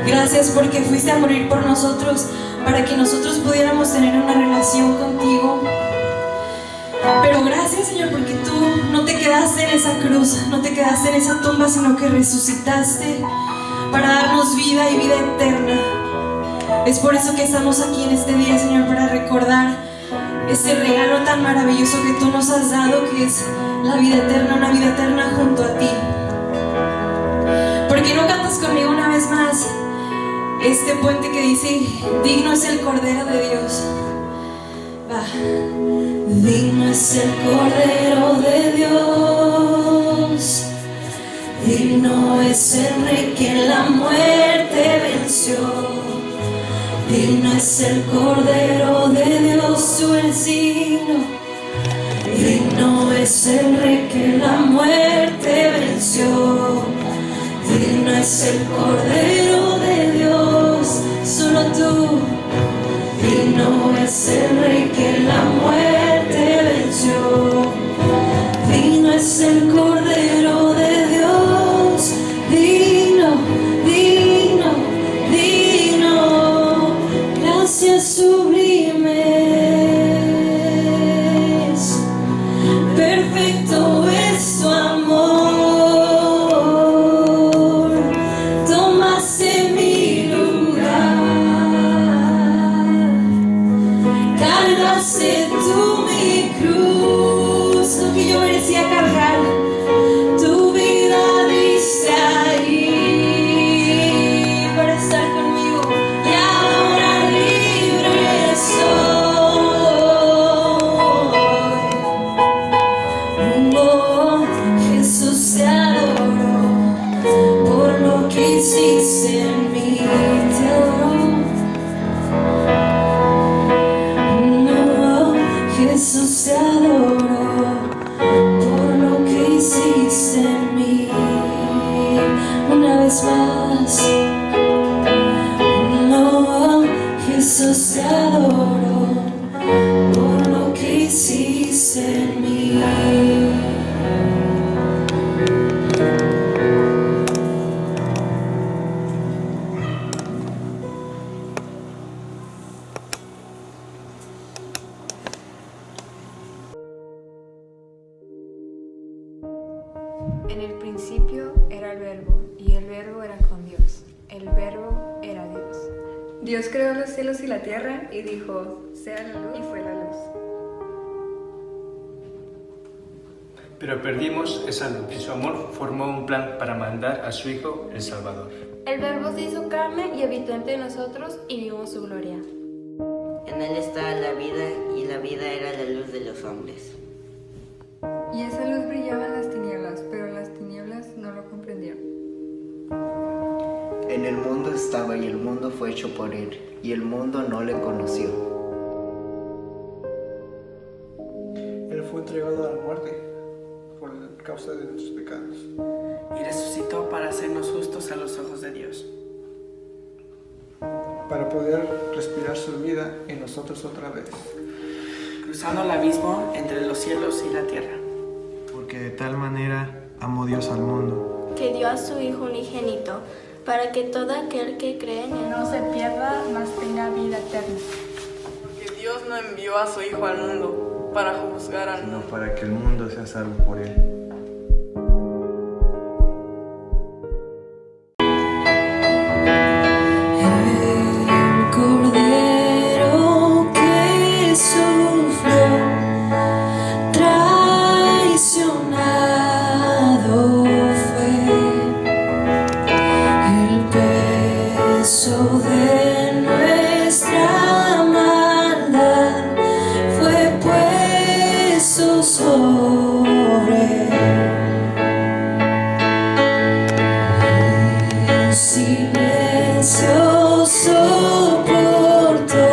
Gracias porque fuiste a morir por nosotros para que nosotros pudiéramos tener una relación contigo. Pero gracias, Señor, porque tú no te quedaste en esa cruz, no te quedaste en esa tumba, sino que resucitaste para darnos vida y vida eterna. Es por eso que estamos aquí en este día, Señor, para recordar ese regalo tan maravilloso que tú nos has dado, que es la vida eterna, una vida eterna junto a ti. ¿Por qué no cantas conmigo una vez más este puente que dice: digno es el Cordero de Dios? Va. Digno es el Cordero de Dios, digno es el Rey que en la muerte venció. Digno es el Cordero de Dios, tú eres digno. Digno es el Rey que en la muerte venció. Digno es el Cordero de Dios, solo tú. Digno es el Rey que en la muerte venció. Digno es el Cordero de Dios, hiciste en mí, te adoro. No, Jesús, te adoro por lo que hiciste en mí. Una vez más. No, Jesús, te adoro por lo que hiciste en mí. En el principio era el Verbo, y el Verbo era con Dios. El Verbo era Dios. Dios creó los cielos y la tierra, y dijo, sea la luz, y fue la luz. Pero perdimos esa luz y su amor formó un plan para mandar a su Hijo, el Salvador. El Verbo se hizo carne y habitó entre nosotros y vimos su gloria. En él estaba la vida y la vida era la luz de los hombres. Y esa luz brillaba en las tinieblas, pero las tinieblas no lo comprendieron. En el mundo estaba y el mundo fue hecho por él, y el mundo no le conoció. Él fue entregado a la muerte por causa de nuestros pecados. Y resucitó para hacernos justos a los ojos de Dios. Para poder respirar su vida en nosotros otra vez. Cruzando el abismo entre los cielos y la tierra. Porque de tal manera amó Dios al mundo, Que dio a su Hijo unigénito, para que todo aquel que cree en él no se pierda, mas tenga vida eterna. Porque Dios no envió a su Hijo al mundo para juzgar al sino mundo, para que el mundo sea salvo por él. El Cordero que sufrió, traicionado fue, el peso de nuestra maldad fue puesto sobre él. En silencio soportó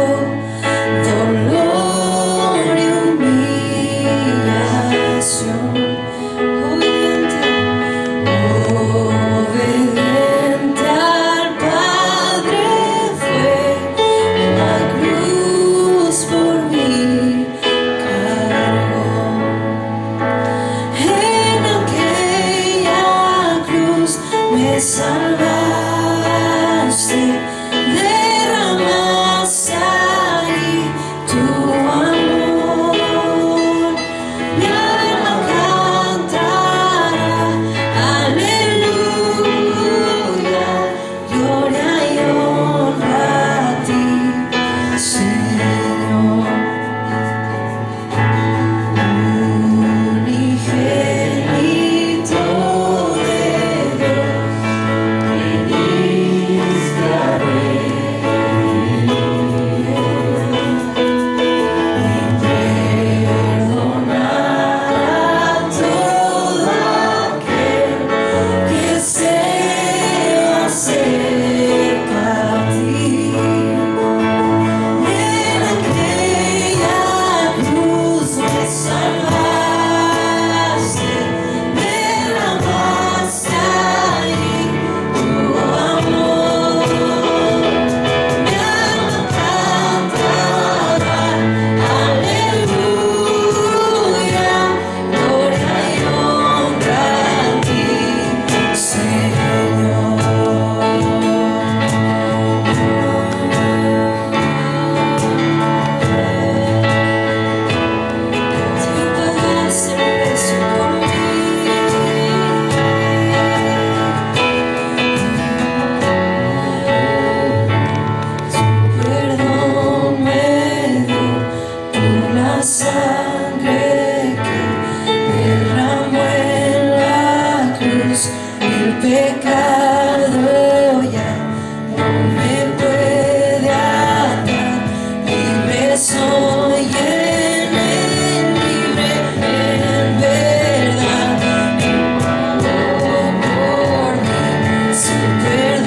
dolor y humillación. Obediente al Padre fue, la cruz por mí cargó. En aquella cruz me salvaste, derramaste ahí tu amor. Mi alma cantará, aleluya, gloria y honra a ti, Señor. Unigénito de Dios, viniste a perdonar a todo aquel que se acerca a ti. En aquella cruz me salvaste, derramaste ahí tu amor. Mi alma cantará, aleluya, gloria y honra a ti, Señor. Tú pagaste el precio por mí. Tu perdón me dio por la sangre que derramó en la cruz. El pecado ya no me puede atar. Libre soy en él, libre en verdad. Él pagó por mí, su perdón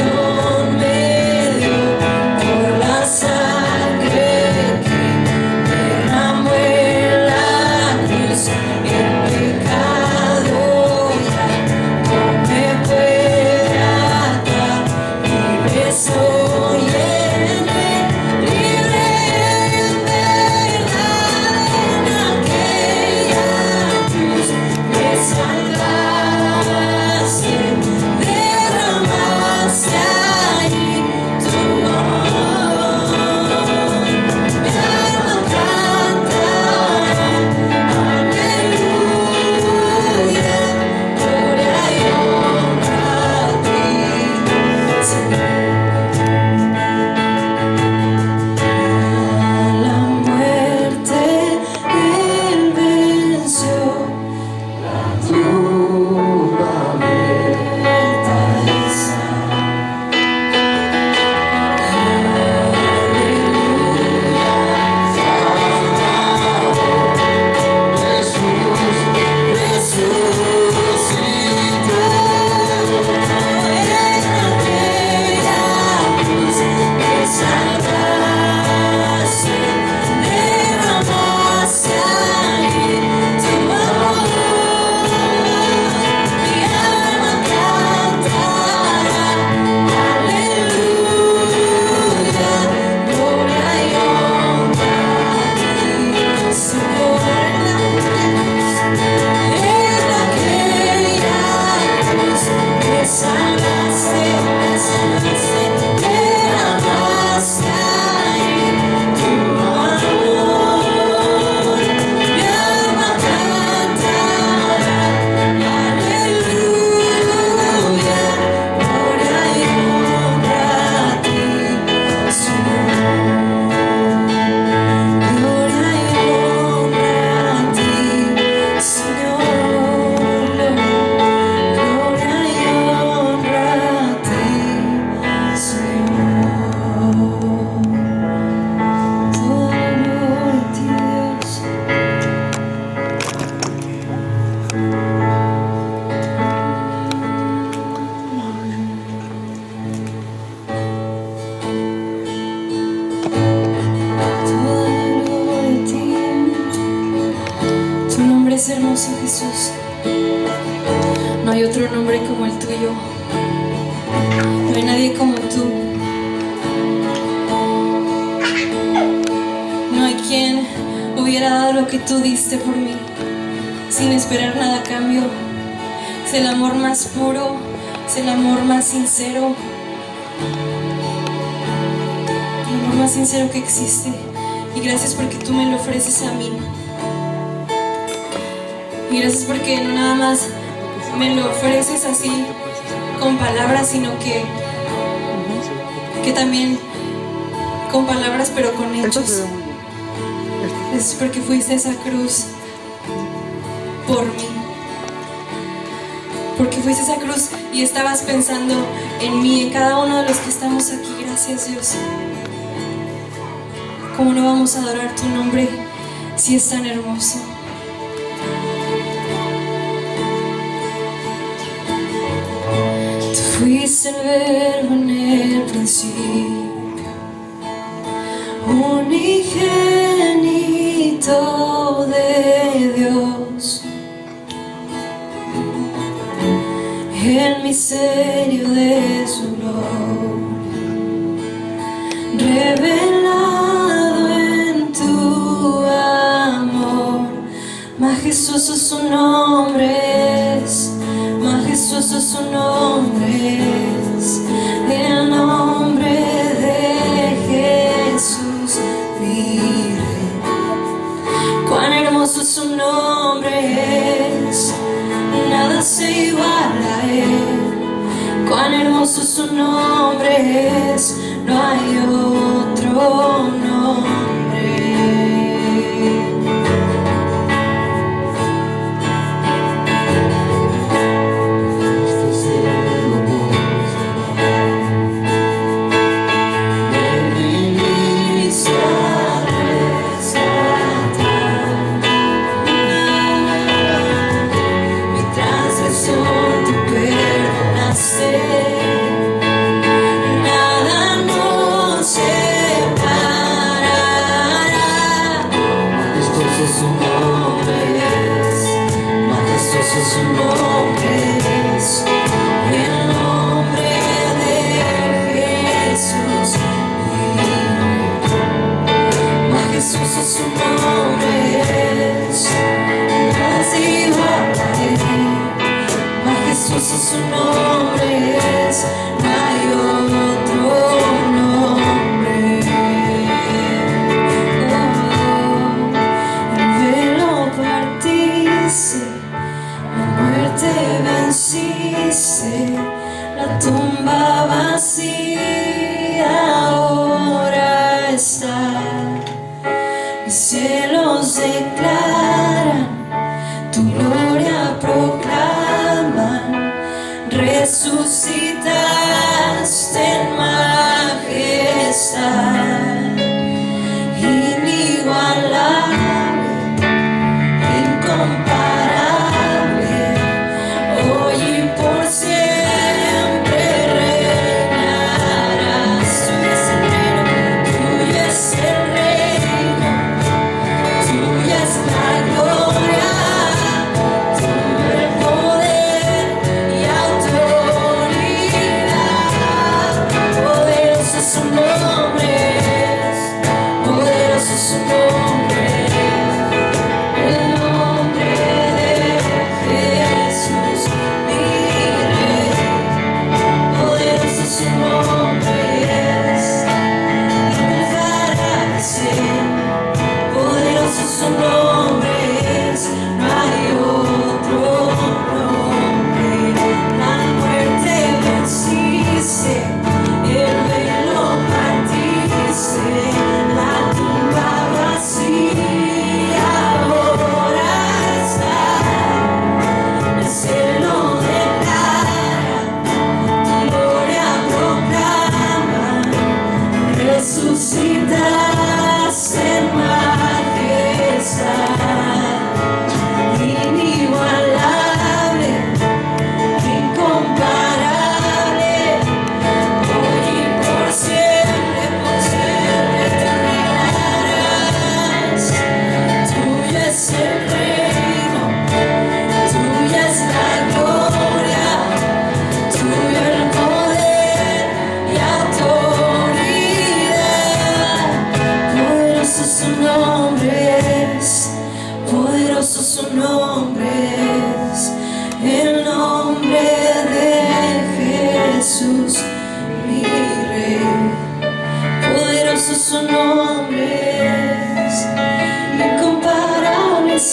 poderoso, Jesús. No hay otro nombre como el tuyo. No hay nadie como tú. No hay quien hubiera dado lo que tú diste por mí, sin esperar nada a cambio. Es el amor más puro, es el amor más sincero. El amor más sincero que existe. Y gracias porque tú me lo ofreces a mí. Y gracias porque no nada más me lo ofreces así con palabras, sino que también con palabras pero con hechos. Gracias porque fuiste a esa cruz por mí. Porque fuiste a esa cruz y estabas pensando en mí, en cada uno de los que estamos aquí. Gracias, Dios. ¿Cómo no vamos a adorar tu nombre si es tan hermoso? Tú fuiste el verbo en el principio, unigénito de Dios, el misterio de su gloria, revelado en tu amor. Majestuoso su nombre es, majestuoso su nombre es, el nombre de Jesús mi Rey. Cuán hermoso su nombre es, nada se iguala a él. Cuán hermoso su nombre es, no hay otro nombre. Su nombre es el nombre de Jesús. Majestuoso su nombre es, nada se iguala a él. Majestuoso su nombre es, no hay otro nombre. El velo partiste, te venciste, la tumba vacía ahora está. Los cielos declaran, tu gloria proclaman, resucitaste en majestad, inigualable, incomparable. Hoy y por siempre reinarás. Tuyo es el reino, tuyo es el reino, tuya es la gloria, tuyo el poder y autoridad. Poderoso es su nombre.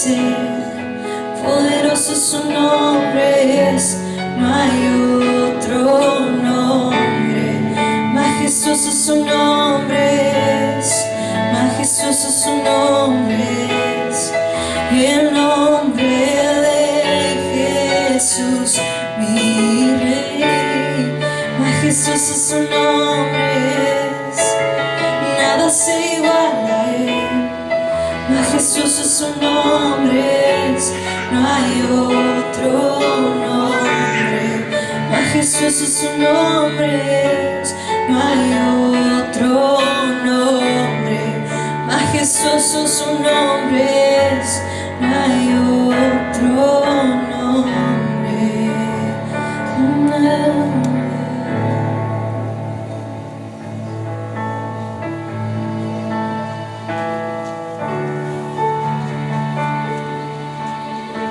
vencer. Poderoso su nombre es, no hay otro nombre. Majestuoso su nombre es, majestuoso su nombre es. El nombre de Jesús, mi Rey. Majestuoso su nombre es, nada se iguala a él. Majestuoso su nombre es, no hay otro nombre. Majestuoso su nombre es, no hay otro nombre. Majestuoso su nombre es, no hay otro nombre.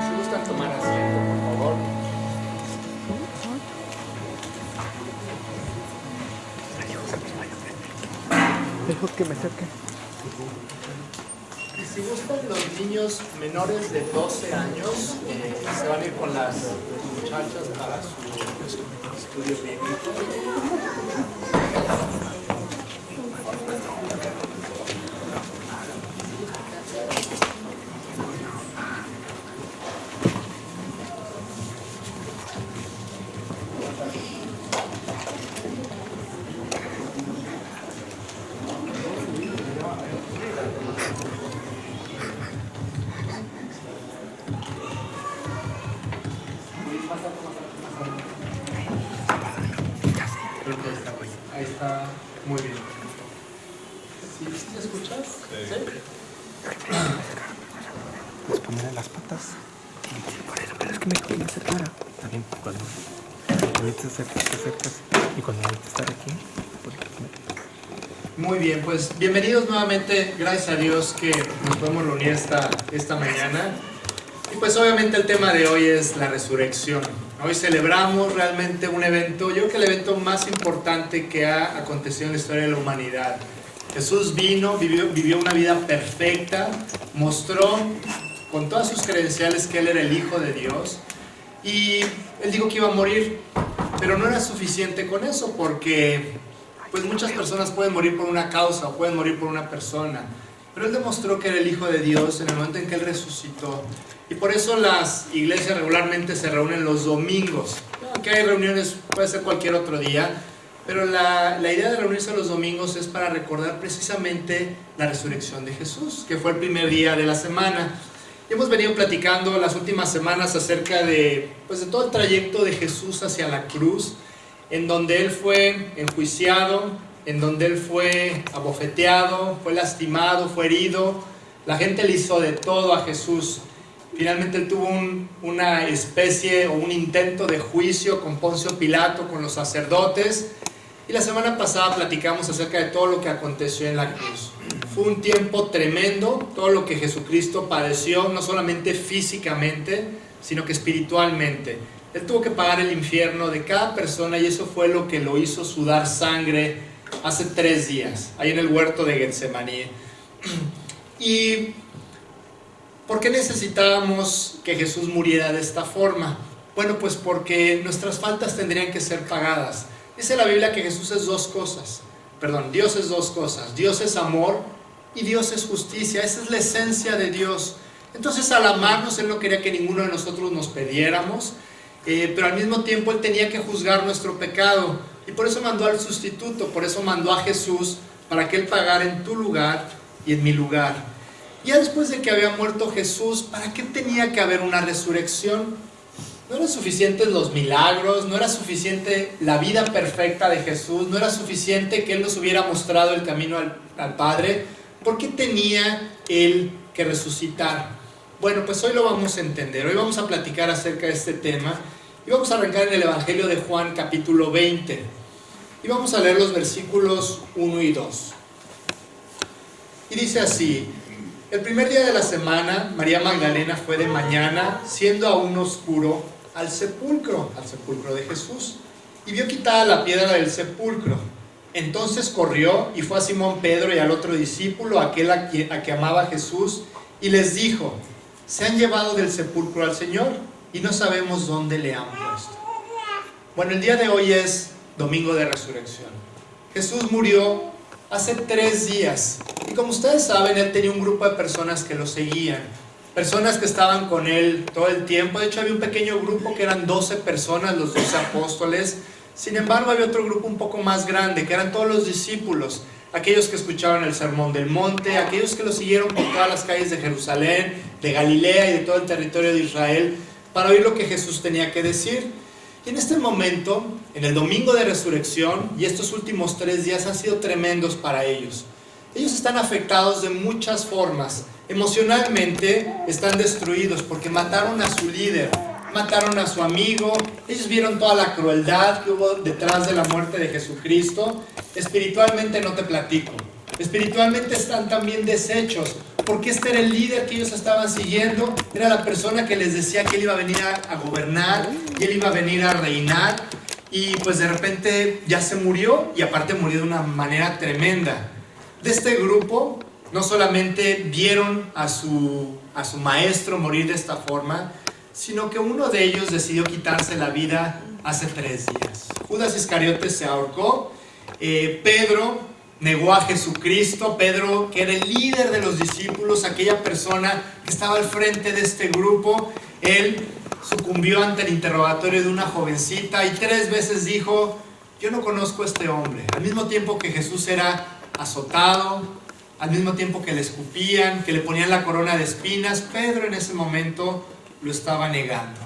Si gustan tomar asiento, por favor. Dejo que me acerque. Y si gustan los niños menores de 12 años, se van a ir con las muchachas para su estudio bíblico. Ahí está, muy bien. ¿Sí te escuchas? Sí. Les poner en las patas. Por eso, pero es que me dijo que me acercara. También cuando te acercas y cuando necesitas estar aquí. Muy bien, pues bienvenidos nuevamente. Gracias a Dios que nos podemos reunir esta mañana. Y pues obviamente el tema de hoy es la resurrección. Hoy celebramos realmente un evento, yo creo que el evento más importante que ha acontecido en la historia de la humanidad. Jesús vino, vivió una vida perfecta, mostró con todas sus credenciales que Él era el Hijo de Dios y Él dijo que iba a morir, pero no era suficiente con eso porque pues muchas personas pueden morir por una causa o pueden morir por una persona, pero Él demostró que era el Hijo de Dios en el momento en que Él resucitó. Y por eso las iglesias regularmente se reúnen los domingos. Aunque hay reuniones, puede ser cualquier otro día, pero la idea de reunirse los domingos es para recordar precisamente la resurrección de Jesús, que fue el primer día de la semana. Y hemos venido platicando las últimas semanas acerca de todo el trayecto de Jesús hacia la cruz, en donde Él fue enjuiciado, en donde Él fue abofeteado, fue lastimado, fue herido. La gente le hizo de todo a Jesús. Finalmente Él tuvo una especie o un intento de juicio con Poncio Pilato, con los sacerdotes. Y la semana pasada platicamos acerca de todo lo que aconteció en la cruz. Fue un tiempo tremendo, todo lo que Jesucristo padeció, no solamente físicamente, sino que espiritualmente. Él tuvo que pagar el infierno de cada persona y eso fue lo que lo hizo sudar sangre hace 3 días, ahí en el huerto de Getsemaní. Y ¿por qué necesitábamos que Jesús muriera de esta forma? Bueno, pues porque nuestras faltas tendrían que ser pagadas. Dice la Biblia que Jesús es dos cosas. Dios es dos cosas. Dios es amor y Dios es justicia. Esa es la esencia de Dios. Entonces, al amarnos, Él no quería que ninguno de nosotros nos perdiéramos, pero al mismo tiempo Él tenía que juzgar nuestro pecado. Y por eso mandó al sustituto, por eso mandó a Jesús, para que Él pagara en tu lugar y en mi lugar. Ya después de que había muerto Jesús, ¿para qué tenía que haber una resurrección? No eran suficientes los milagros, no era suficiente la vida perfecta de Jesús, no era suficiente que Él nos hubiera mostrado el camino al Padre. ¿Por qué tenía Él que resucitar? Bueno, pues hoy lo vamos a entender. Hoy vamos a platicar acerca de este tema y vamos a arrancar en el Evangelio de Juan capítulo 20 y vamos a leer los versículos 1 y 2. Y dice así: el primer día de la semana, María Magdalena fue de mañana, siendo aún oscuro, al sepulcro de Jesús, y vio quitada la piedra del sepulcro. Entonces corrió y fue a Simón Pedro y al otro discípulo, aquel a que amaba a Jesús, y les dijo: se han llevado del sepulcro al Señor y no sabemos dónde le han puesto. Bueno, el día de hoy es Domingo de Resurrección. Jesús murió hace 3 días y como ustedes saben, Él tenía un grupo de personas que lo seguían, personas que estaban con Él todo el tiempo. De hecho, había un pequeño grupo que eran 12 personas, los 12 apóstoles. Sin embargo, había otro grupo un poco más grande, que eran todos los discípulos, aquellos que escuchaban el Sermón del Monte, aquellos que lo siguieron por todas las calles de Jerusalén, de Galilea y de todo el territorio de Israel, para oír lo que Jesús tenía que decir. Y en este momento, en el Domingo de Resurrección, y estos últimos 3 días han sido tremendos para ellos. Ellos están afectados de muchas formas. Emocionalmente están destruidos porque mataron a su líder, mataron a su amigo. Ellos vieron toda la crueldad que hubo detrás de la muerte de Jesucristo. Espiritualmente no te platico. Espiritualmente están también deshechos, porque este era el líder que ellos estaban siguiendo, era la persona que les decía que él iba a venir a gobernar y él iba a venir a reinar, y pues de repente ya se murió, y aparte murió de una manera tremenda. De este grupo no solamente vieron a su maestro morir de esta forma, sino que uno de ellos decidió quitarse la vida hace 3 días. Judas Iscariote se ahorcó. Pedro negó a Jesucristo. Pedro, que era el líder de los discípulos, aquella persona que estaba al frente de este grupo, él sucumbió ante el interrogatorio de una jovencita y 3 veces dijo: yo no conozco a este hombre. Al mismo tiempo que Jesús era azotado, al mismo tiempo que le escupían, que le ponían la corona de espinas, Pedro en ese momento lo estaba negando.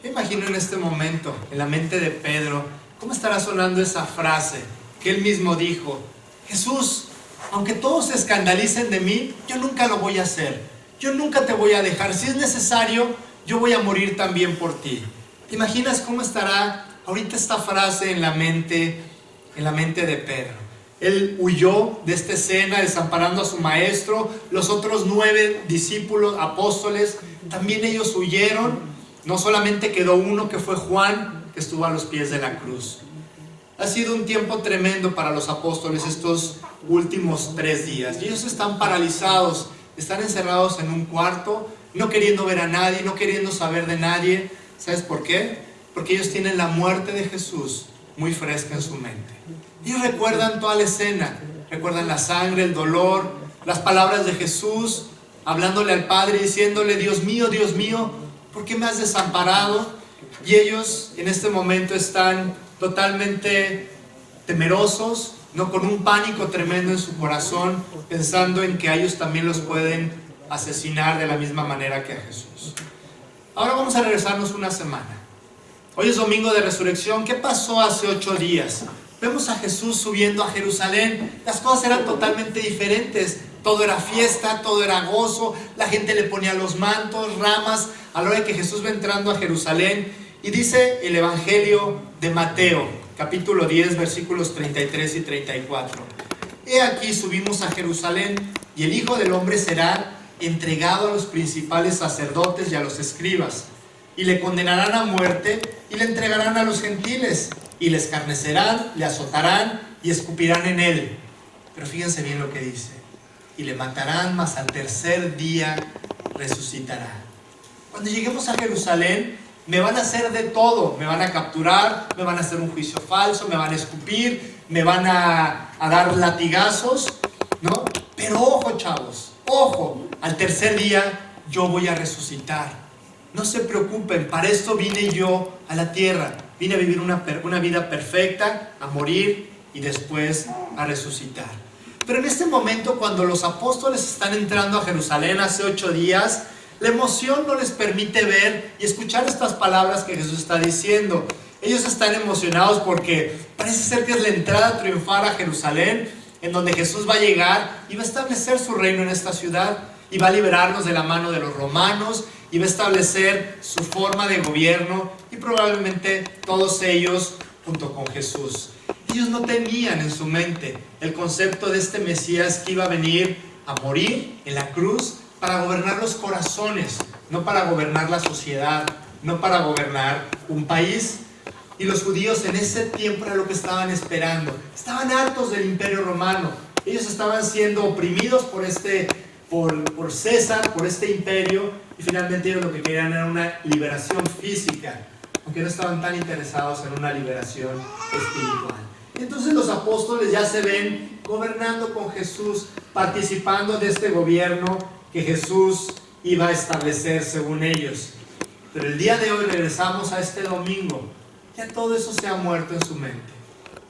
Me imagino en este momento, en la mente de Pedro, cómo estará sonando esa frase que él mismo dijo: Jesús, aunque todos se escandalicen de mí, yo nunca lo voy a hacer. Yo nunca te voy a dejar. Si es necesario, yo voy a morir también por ti. ¿Te imaginas cómo estará ahorita esta frase en la mente de Pedro? Él huyó de esta escena desamparando a su maestro. Los otros 9 discípulos, apóstoles, también ellos huyeron. No solamente quedó uno, que fue Juan, que estuvo a los pies de la cruz. Ha sido un tiempo tremendo para los apóstoles estos últimos 3 días. Y ellos están paralizados, están encerrados en un cuarto, no queriendo ver a nadie, no queriendo saber de nadie. ¿Sabes por qué? Porque ellos tienen la muerte de Jesús muy fresca en su mente. Ellos recuerdan toda la escena, recuerdan la sangre, el dolor, las palabras de Jesús, hablándole al Padre, diciéndole: Dios mío, ¿por qué me has desamparado? Y ellos en este momento están totalmente temerosos, ¿no? Con un pánico tremendo en su corazón, pensando en que a ellos también los pueden asesinar de la misma manera que a Jesús. Ahora vamos a regresarnos una semana. Hoy es Domingo de Resurrección. ¿Qué pasó hace 8 días? Vemos a Jesús subiendo a Jerusalén. Las cosas eran totalmente diferentes. Todo era fiesta, todo era gozo. La gente le ponía los mantos, ramas, a la hora de que Jesús va entrando a Jerusalén. Y dice el Evangelio de Mateo, capítulo 10, versículos 33 y 34. He aquí subimos a Jerusalén, y el Hijo del Hombre será entregado a los principales sacerdotes y a los escribas, y le condenarán a muerte, y le entregarán a los gentiles, y le escarnecerán, le azotarán, y escupirán en él. Pero fíjense bien lo que dice: y le matarán, mas al 3er día resucitará. Cuando lleguemos a Jerusalén, me van a hacer de todo. Me van a capturar, me van a hacer un juicio falso, me van a escupir, me van a dar latigazos, ¿no? Pero ojo, chavos, ojo, al 3er día yo voy a resucitar. No se preocupen, para esto vine yo a la tierra. Vine a vivir una vida perfecta, a morir y después a resucitar. Pero en este momento, cuando los apóstoles están entrando a Jerusalén hace 8 días, la emoción no les permite ver y escuchar estas palabras que Jesús está diciendo. Ellos están emocionados porque parece ser que es la entrada triunfal a Jerusalén, en donde Jesús va a llegar y va a establecer su reino en esta ciudad, y va a liberarnos de la mano de los romanos, y va a establecer su forma de gobierno, y probablemente todos ellos junto con Jesús. Ellos no tenían en su mente el concepto de este Mesías que iba a venir a morir en la cruz para gobernar los corazones, no para gobernar la sociedad, no para gobernar un país. Y los judíos en ese tiempo era lo que estaban esperando. Estaban hartos del Imperio Romano. Ellos estaban siendo oprimidos por César, por este imperio, y finalmente ellos lo que querían era una liberación física, aunque no estaban tan interesados en una liberación espiritual. Entonces los apóstoles ya se ven gobernando con Jesús, participando de este gobierno que Jesús iba a establecer según ellos. Pero el día de hoy regresamos a este domingo, ya todo eso se ha muerto en su mente.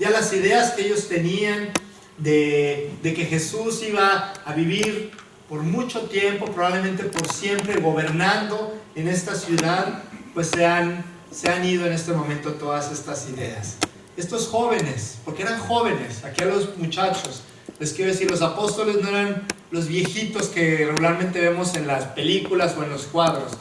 Ya las ideas que ellos tenían de que Jesús iba a vivir por mucho tiempo, probablemente por siempre, gobernando en esta ciudad, pues se han ido en este momento todas estas ideas. Estos jóvenes, porque eran jóvenes, aquí a los muchachos, les quiero decir, los apóstoles no eran los viejitos que regularmente vemos en las películas o en los cuadros.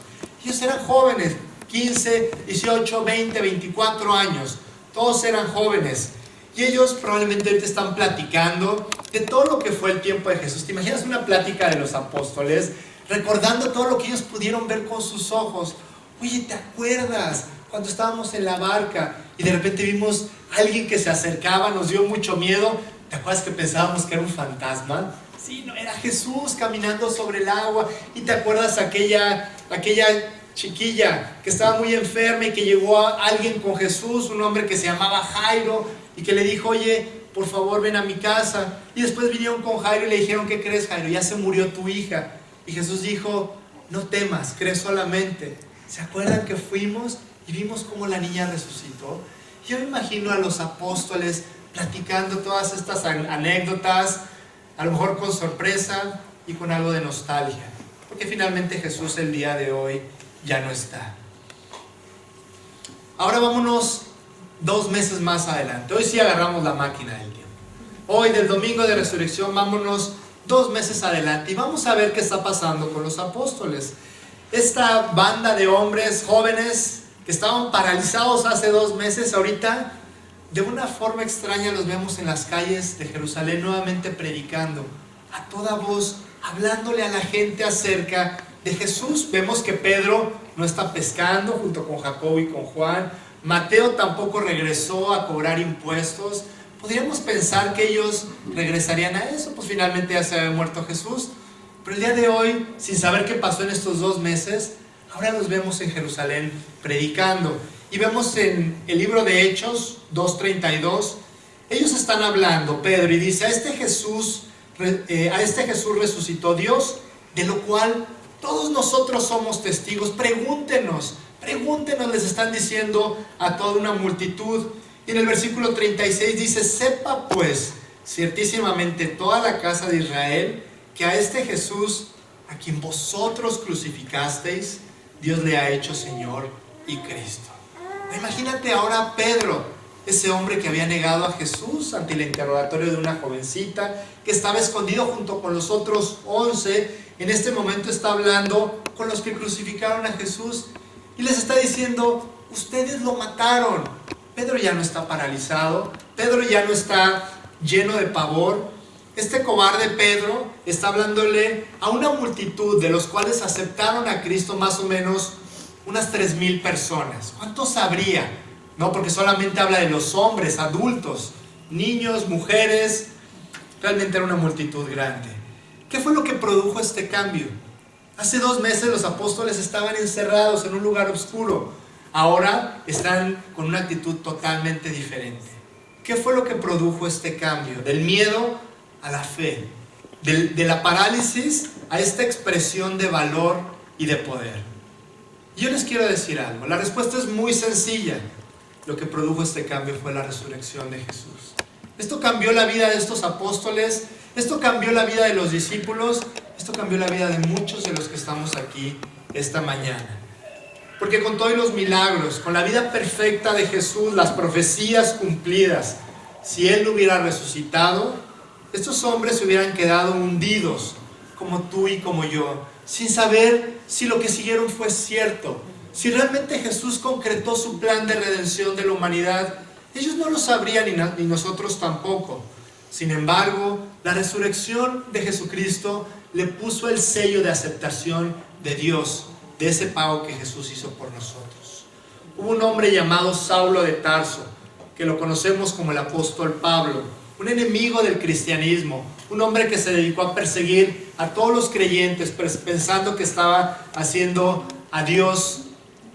Ellos eran jóvenes, 15, 18, 20, 24 años, todos eran jóvenes. Y ellos probablemente ahorita están platicando de todo lo que fue el tiempo de Jesús. ¿Te imaginas una plática de los apóstoles recordando todo lo que ellos pudieron ver con sus ojos? Oye, ¿te acuerdas cuando estábamos en la barca y de repente vimos a alguien que se acercaba, nos dio mucho miedo? ¿Te acuerdas que pensábamos que era un fantasma? Sí, no, era Jesús caminando sobre el agua. ¿Y te acuerdas aquella chiquilla que estaba muy enferma y que llegó a alguien con Jesús, un hombre que se llamaba Jairo, y que le dijo, oye, por favor ven a mi casa? Y después vinieron con Jairo y le dijeron, ¿qué crees, Jairo? Ya se murió tu hija. Y Jesús dijo, no temas, cree solamente. ¿Se acuerdan que fuimos y vimos cómo la niña resucitó? Yo me imagino a los apóstoles platicando todas estas anécdotas, a lo mejor con sorpresa y con algo de nostalgia, porque finalmente Jesús el día de hoy ya no está. Ahora vámonos 2 meses más adelante. Hoy sí agarramos la máquina del tiempo. Hoy, del domingo de resurrección, vámonos 2 meses adelante y vamos a ver qué está pasando con los apóstoles. Esta banda de hombres jóvenes que estaban paralizados hace 2 meses, ahorita de una forma extraña los vemos en las calles de Jerusalén nuevamente predicando a toda voz, hablándole a la gente acerca de Jesús. Vemos que Pedro no está pescando junto con Jacobo y con Juan. Mateo tampoco regresó a cobrar impuestos. Podríamos pensar que ellos regresarían a eso, pues finalmente ya se había muerto Jesús. Pero el día de hoy, sin saber qué pasó en estos 2 meses, ahora los vemos en Jerusalén predicando. Y vemos en el libro de Hechos 2:32, ellos están hablando, Pedro, y dice, a este Jesús resucitó Dios, de lo cual todos nosotros somos testigos. Pregúntenos, les están diciendo a toda una multitud. Y en el versículo 36 dice, sepa pues ciertísimamente toda la casa de Israel que a este Jesús, a quien vosotros crucificasteis, Dios le ha hecho Señor y Cristo. Imagínate ahora a Pedro, ese hombre que había negado a Jesús ante el interrogatorio de una jovencita, que estaba escondido junto con los otros 11, en este momento está hablando con los que crucificaron a Jesús y les está diciendo, ustedes lo mataron. Pedro ya no está paralizado, Pedro ya no está lleno de pavor. Este cobarde Pedro está hablándole a una multitud de los cuales aceptaron a Cristo más o menos unas 3,000 personas. ¿Cuántos habría? No, porque solamente habla de los hombres, adultos, niños, mujeres. Realmente era una multitud grande. ¿Qué fue lo que produjo este cambio? Hace 2 meses los apóstoles estaban encerrados en un lugar oscuro. Ahora están con una actitud totalmente diferente. ¿Qué fue lo que produjo este cambio? Del miedo a la fe, de la parálisis a esta expresión de valor y de poder. Yo les quiero decir algo, la respuesta es muy sencilla. Lo que produjo este cambio fue la resurrección de Jesús. Esto cambió la vida de estos apóstoles, esto cambió la vida de los discípulos, esto cambió la vida de muchos de los que estamos aquí esta mañana. Porque con todos los milagros, con la vida perfecta de Jesús, las profecías cumplidas, si Él no hubiera resucitado, estos hombres se hubieran quedado hundidos, como tú y como yo, sin saber si lo que siguieron fue cierto, si realmente Jesús concretó su plan de redención de la humanidad. Ellos no lo sabrían ni nosotros tampoco. Sin embargo, la resurrección de Jesucristo le puso el sello de aceptación de Dios, de ese pago que Jesús hizo por nosotros. Hubo un hombre llamado Saulo de Tarso, que lo conocemos como el apóstol Pablo. un enemigo del cristianismo, un hombre que se dedicó a perseguir a todos los creyentes pensando que estaba haciendo a Dios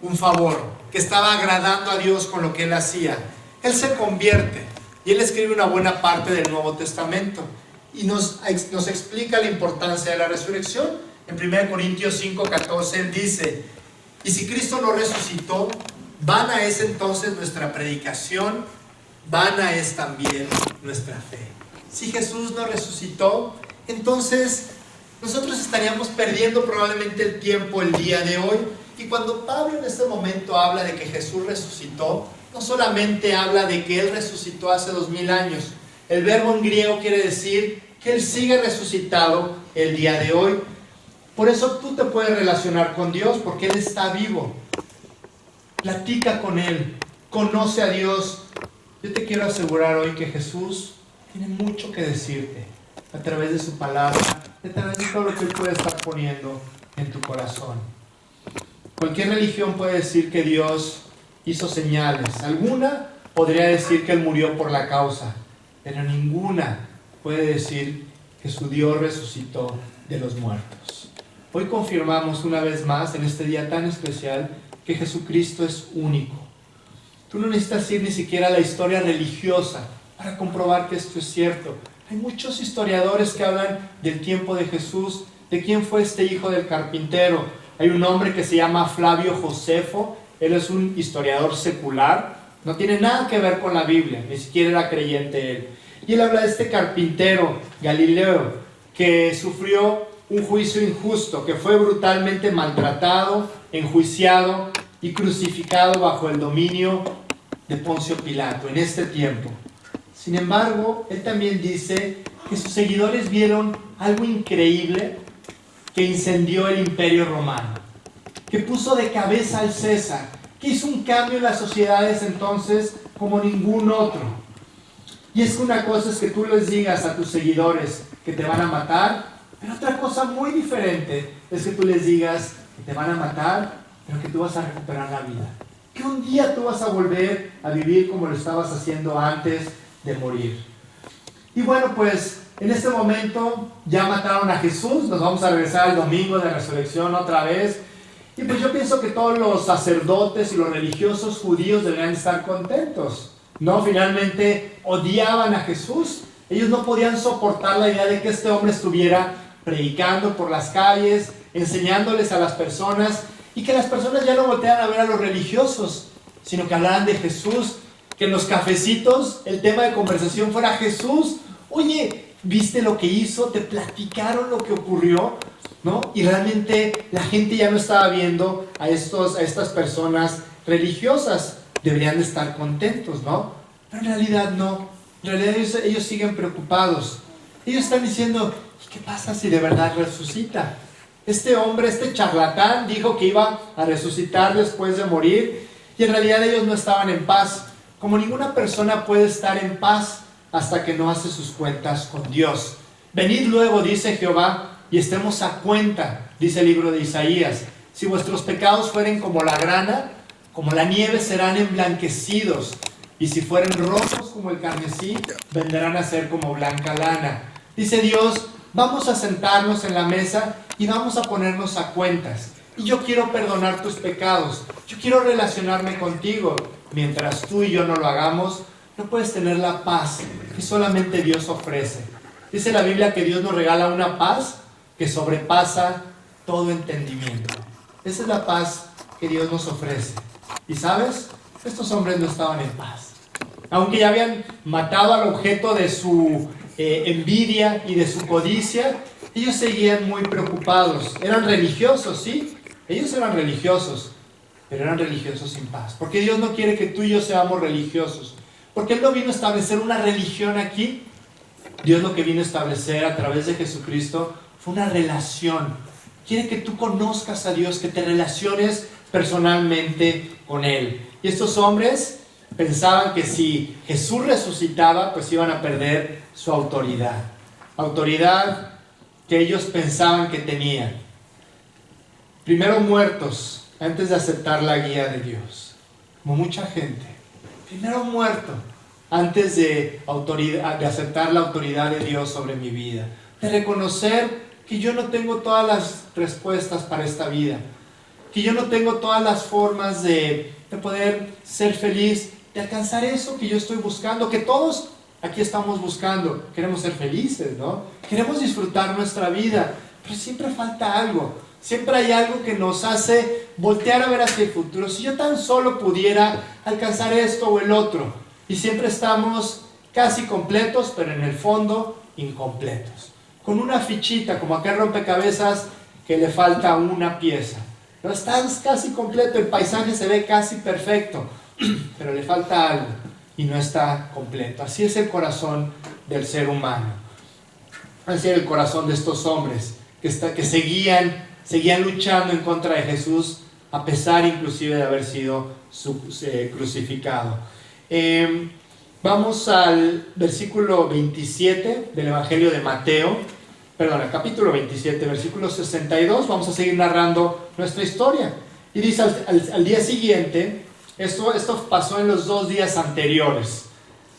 un favor, que estaba agradando a Dios con lo que él hacía. Él se convierte y él escribe una buena parte del Nuevo Testamento y nos explica la importancia de la resurrección. En 1 Corintios 5:14 él dice: y si Cristo no resucitó, vana es entonces nuestra predicación, vana es también nuestra fe. Si Jesús no resucitó, entonces nosotros estaríamos perdiendo probablemente el tiempo el día de hoy. Y cuando Pablo en este momento habla de que Jesús resucitó, no solamente habla de que Él resucitó hace 2000 años. El verbo en griego quiere decir que Él sigue resucitado el día de hoy. Por eso tú te puedes relacionar con Dios, porque Él está vivo. Platica con Él, conoce a Dios. Yo te quiero asegurar hoy que Jesús tiene mucho que decirte a través de su palabra, a través de todo lo que Él puede estar poniendo en tu corazón. Cualquier religión puede decir que Dios hizo señales. Alguna podría decir que Él murió por la causa, pero ninguna puede decir que su Dios resucitó de los muertos. Hoy confirmamos una vez más en este día tan especial que Jesucristo es único. Tú no necesitas ir ni siquiera a la historia religiosa para comprobar que esto es cierto. Hay muchos historiadores que hablan del tiempo de Jesús, de quién fue este hijo del carpintero. Hay un hombre que se llama Flavio Josefo, él es un historiador secular, no tiene nada que ver con la Biblia, ni siquiera era creyente él. Y él habla de este carpintero Galileo que sufrió un juicio injusto, que fue brutalmente maltratado, enjuiciado y crucificado bajo el dominio de Poncio Pilato en este tiempo. Sin embargo, él también dice que sus seguidores vieron algo increíble que incendió el Imperio Romano, que puso de cabeza al César, que hizo un cambio en las sociedades entonces como ningún otro. Y es que una cosa es que tú les digas a tus seguidores que te van a matar, pero otra cosa muy diferente es que tú les digas que te van a matar, pero que tú vas a recuperar la vida. Que un día tú vas a volver a vivir como lo estabas haciendo antes de morir. Y bueno, pues en este momento ya mataron a Jesús, nos vamos a regresar al domingo de resurrección otra vez. Y pues yo pienso que todos los sacerdotes y los religiosos judíos deberían estar contentos, ¿no? Finalmente odiaban a Jesús. Ellos no podían soportar la idea de que este hombre estuviera predicando por las calles, enseñándoles a las personas, y que las personas ya no voltearan a ver a los religiosos, sino que hablaran de Jesús, que en los cafecitos el tema de conversación fuera Jesús. Oye, ¿viste lo que hizo? ¿Te platicaron lo que ocurrió? ¿No? Y realmente la gente ya no estaba viendo a estas personas religiosas. Deberían de estar contentos, ¿no? Pero en realidad no. En realidad ellos siguen preocupados. Ellos están diciendo: ¿y qué pasa si de verdad resucita? Este hombre, este charlatán, dijo que iba a resucitar después de morir, y en realidad ellos no estaban en paz. Como ninguna persona puede estar en paz hasta que no hace sus cuentas con Dios. Venid luego, dice Jehová, y estemos a cuenta, dice el libro de Isaías. Si vuestros pecados fueren como la grana, como la nieve serán emblanquecidos, y si fueren rojos como el carmesí, vendrán a ser como blanca lana. Dice Dios: vamos a sentarnos en la mesa y vamos a ponernos a cuentas. Y yo quiero perdonar tus pecados, yo quiero relacionarme contigo. Mientras tú y yo no lo hagamos, no puedes tener la paz que solamente Dios ofrece. Dice la Biblia que Dios nos regala una paz que sobrepasa todo entendimiento. Esa es la paz que Dios nos ofrece. Y ¿sabes? Estos hombres no estaban en paz. Aunque ya habían matado al objeto de su envidia y de su codicia, ellos seguían muy preocupados. Eran religiosos, ¿sí? Ellos eran religiosos, pero eran religiosos sin paz. Porque Dios no quiere que tú y yo seamos religiosos. Porque Él no vino a establecer una religión aquí. Dios lo que vino a establecer a través de Jesucristo fue una relación. Quiere que tú conozcas a Dios, que te relaciones personalmente con Él. Y estos hombres pensaban que si Jesús resucitaba, pues iban a perder su autoridad. Autoridad que ellos pensaban que tenían. Primero muertos antes de aceptar la guía de Dios. Como mucha gente. Primero muerto antes de aceptar la autoridad de Dios sobre mi vida, de reconocer que yo no tengo todas las respuestas para esta vida, que yo no tengo todas las formas de poder ser feliz, de alcanzar eso que yo estoy buscando, que todos aquí estamos buscando. Queremos ser felices, ¿no? Queremos disfrutar nuestra vida, pero siempre falta algo. Siempre hay algo que nos hace voltear a ver hacia el futuro. Si yo tan solo pudiera alcanzar esto o el otro. Y siempre estamos casi completos, pero en el fondo incompletos. Con una fichita, como aquel rompecabezas que le falta una pieza. No estás casi completo, el paisaje se ve casi perfecto, pero le falta algo y no está completo. Así es el corazón del ser humano. Así es el corazón de estos hombres que seguían luchando en contra de Jesús, a pesar inclusive de haber sido crucificado. Vamos al versículo 27 del Evangelio de Mateo. Perdón, el capítulo 27, versículo 62, vamos a seguir narrando nuestra historia. Y dice, al día siguiente, esto pasó en los 2 días anteriores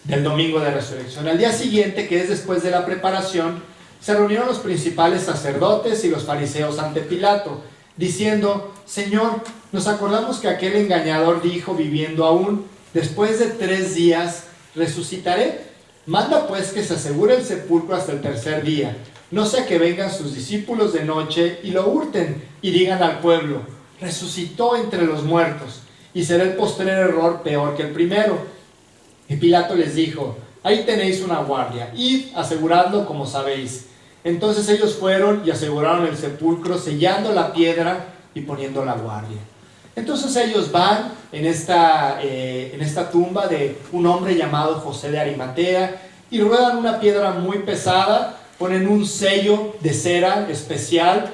del domingo de resurrección. Al día siguiente, que es después de la preparación, se reunieron los principales sacerdotes y los fariseos ante Pilato, diciendo: Señor, nos acordamos que aquel engañador dijo, viviendo aún, después de 3 días resucitaré. Manda pues que se asegure el sepulcro hasta el 3er día. No sea que vengan sus discípulos de noche y lo hurten y digan al pueblo: resucitó entre los muertos, y será el postrer error peor que el primero. Y Pilato les dijo: ahí tenéis una guardia, id, aseguradlo como sabéis. Entonces ellos fueron y aseguraron el sepulcro, sellando la piedra y poniendo la guardia. Entonces ellos van en esta tumba de un hombre llamado José de Arimatea y ruedan una piedra muy pesada. Ponen un sello de cera especial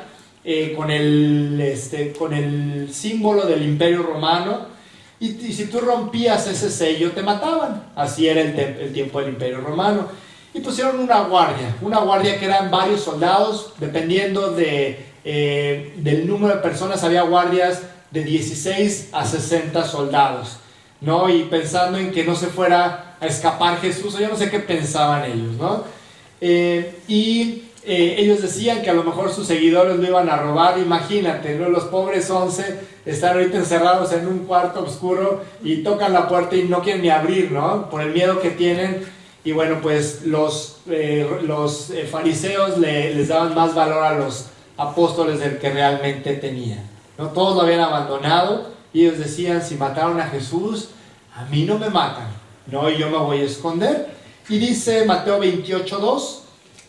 con el símbolo del Imperio Romano, y si tú rompías ese sello te mataban. Así era el tiempo del Imperio Romano. Y pusieron una guardia que eran varios soldados, dependiendo del número de personas. Había guardias de 16 a 60 soldados, ¿no? Y pensando en que no se fuera a escapar Jesús, o yo no sé qué pensaban ellos, ¿no? Ellos decían que a lo mejor sus seguidores lo iban a robar. Imagínate, ¿no? Los pobres 11 están ahorita encerrados en un cuarto oscuro y tocan la puerta y no quieren ni abrir, ¿no? Por el miedo que tienen. Y bueno, pues los fariseos les daban más valor a los apóstoles del que realmente tenían, ¿no? Todos lo habían abandonado y ellos decían: si mataron a Jesús, a mí no me matan, ¿no? Y yo me voy a esconder. Y dice Mateo 28:2: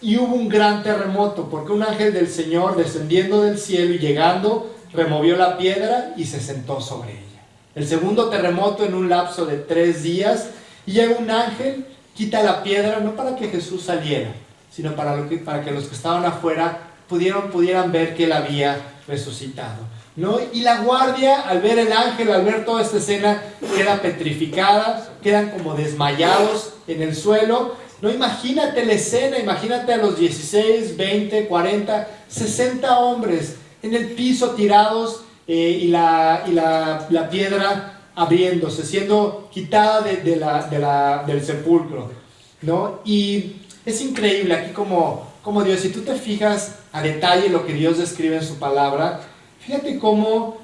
y hubo un gran terremoto, porque un ángel del Señor, descendiendo del cielo y llegando, removió la piedra y se sentó sobre ella. El segundo terremoto en un lapso de 3 días, y llega un ángel, quita la piedra, no para que Jesús saliera, sino para que los que estaban afuera pudieran ver que él había resucitado, ¿no? Y la guardia, al ver el ángel, al ver toda esta escena, queda petrificada, quedan como desmayados en el suelo, ¿no? Imagínate la escena, imagínate a los 16, 20, 40, 60 hombres en el piso tirados, y la piedra abriéndose, siendo quitada del sepulcro, ¿no? Y es increíble aquí como Dios, si tú te fijas a detalle lo que Dios describe en su palabra, fíjate cómo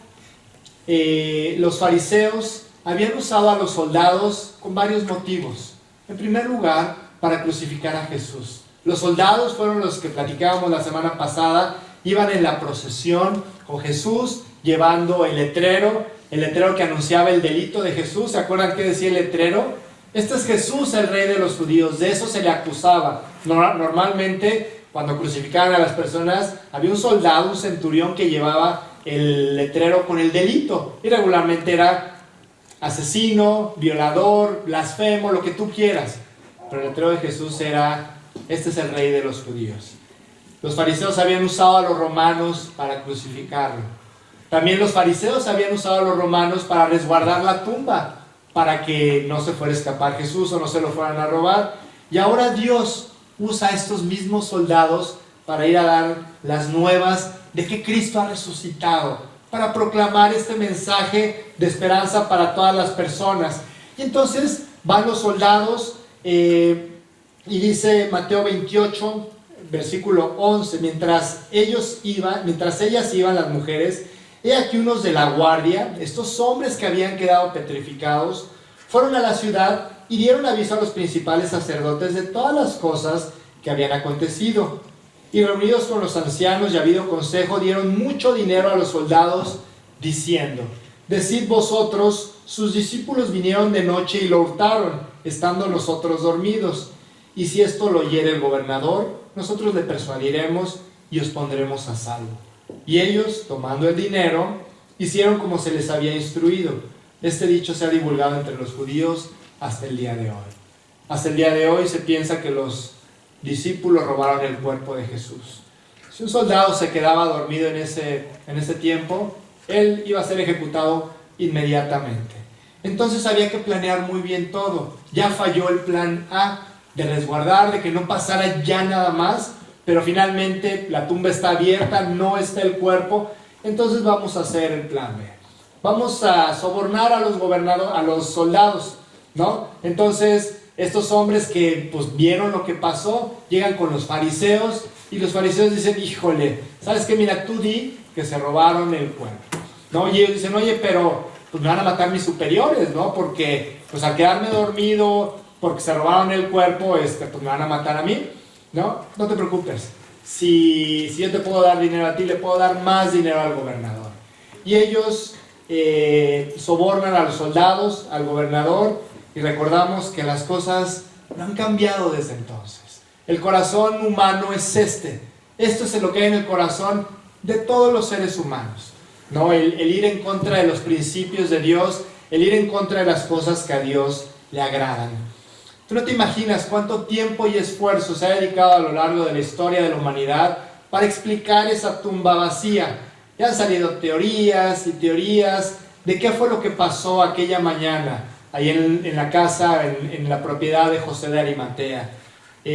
los fariseos habían usado a los soldados con varios motivos. En primer lugar, para crucificar a Jesús. Los soldados fueron los que platicábamos la semana pasada, iban en la procesión con Jesús, llevando el letrero que anunciaba el delito de Jesús. ¿Se acuerdan qué decía el letrero? Este es Jesús, el rey de los judíos. De eso se le acusaba. Normalmente, cuando crucificaban a las personas, había un soldado, un centurión, que llevaba el letrero con el delito. Y regularmente era asesino, violador, blasfemo, lo que tú quieras. Pero el letrero de Jesús era: este es el rey de los judíos. Los fariseos habían usado a los romanos para crucificarlo. También los fariseos habían usado a los romanos para resguardar la tumba, para que no se fuera a escapar Jesús o no se lo fueran a robar. Y ahora Dios usa a estos mismos soldados para ir a dar las nuevas de que Cristo ha resucitado, para proclamar este mensaje de esperanza para todas las personas. Y entonces Van los soldados y dice Mateo 28, versículo 11, mientras ellas iban, las mujeres, he aquí unos de la guardia, estos hombres que habían quedado petrificados, fueron a la ciudad y dieron aviso a los principales sacerdotes de todas las cosas que habían acontecido. Y reunidos con los ancianos y habido consejo, dieron mucho dinero a los soldados, diciendo: decid vosotros, sus discípulos vinieron de noche y lo hurtaron, estando nosotros dormidos. Y si esto lo oyere el gobernador, nosotros le persuadiremos y os pondremos a salvo. Y ellos, tomando el dinero, hicieron como se les había instruido. Este dicho se ha divulgado entre los judíos hasta el día de hoy. Hasta el día de hoy se piensa que los discípulos robaron el cuerpo de Jesús. Si un soldado se quedaba dormido en ese tiempo, él iba a ser ejecutado inmediatamente. Entonces había que planear muy bien todo. Ya falló el plan A, de resguardar, de que no pasara ya nada más, pero finalmente la tumba está abierta, no está el cuerpo, entonces vamos a hacer el plan B. Vamos a sobornar a los soldados, ¿no? Entonces estos hombres que pues vieron lo que pasó, llegan con los fariseos, y los fariseos dicen: híjole, ¿sabes qué? Mira, tú di que se robaron el cuerpo, ¿no? Y ellos dicen: oye, pero pues me van a matar mis superiores, ¿no? Porque pues al quedarme dormido, porque se robaron el cuerpo, pues me van a matar a mí, ¿no? No te preocupes, si yo te puedo dar dinero a ti, le puedo dar más dinero al gobernador. Y ellos sobornan a los soldados, al gobernador, y recordamos que las cosas no han cambiado desde entonces. El corazón humano es esto es lo que hay en el corazón de todos los seres humanos, ¿no? El ir en contra de los principios de Dios, el ir en contra de las cosas que a Dios le agradan. Tú no te imaginas cuánto tiempo y esfuerzo se ha dedicado a lo largo de la historia de la humanidad para explicar esa tumba vacía. Ya han salido teorías y teorías de qué fue lo que pasó aquella mañana ahí en la casa, en la propiedad de José de Arimatea.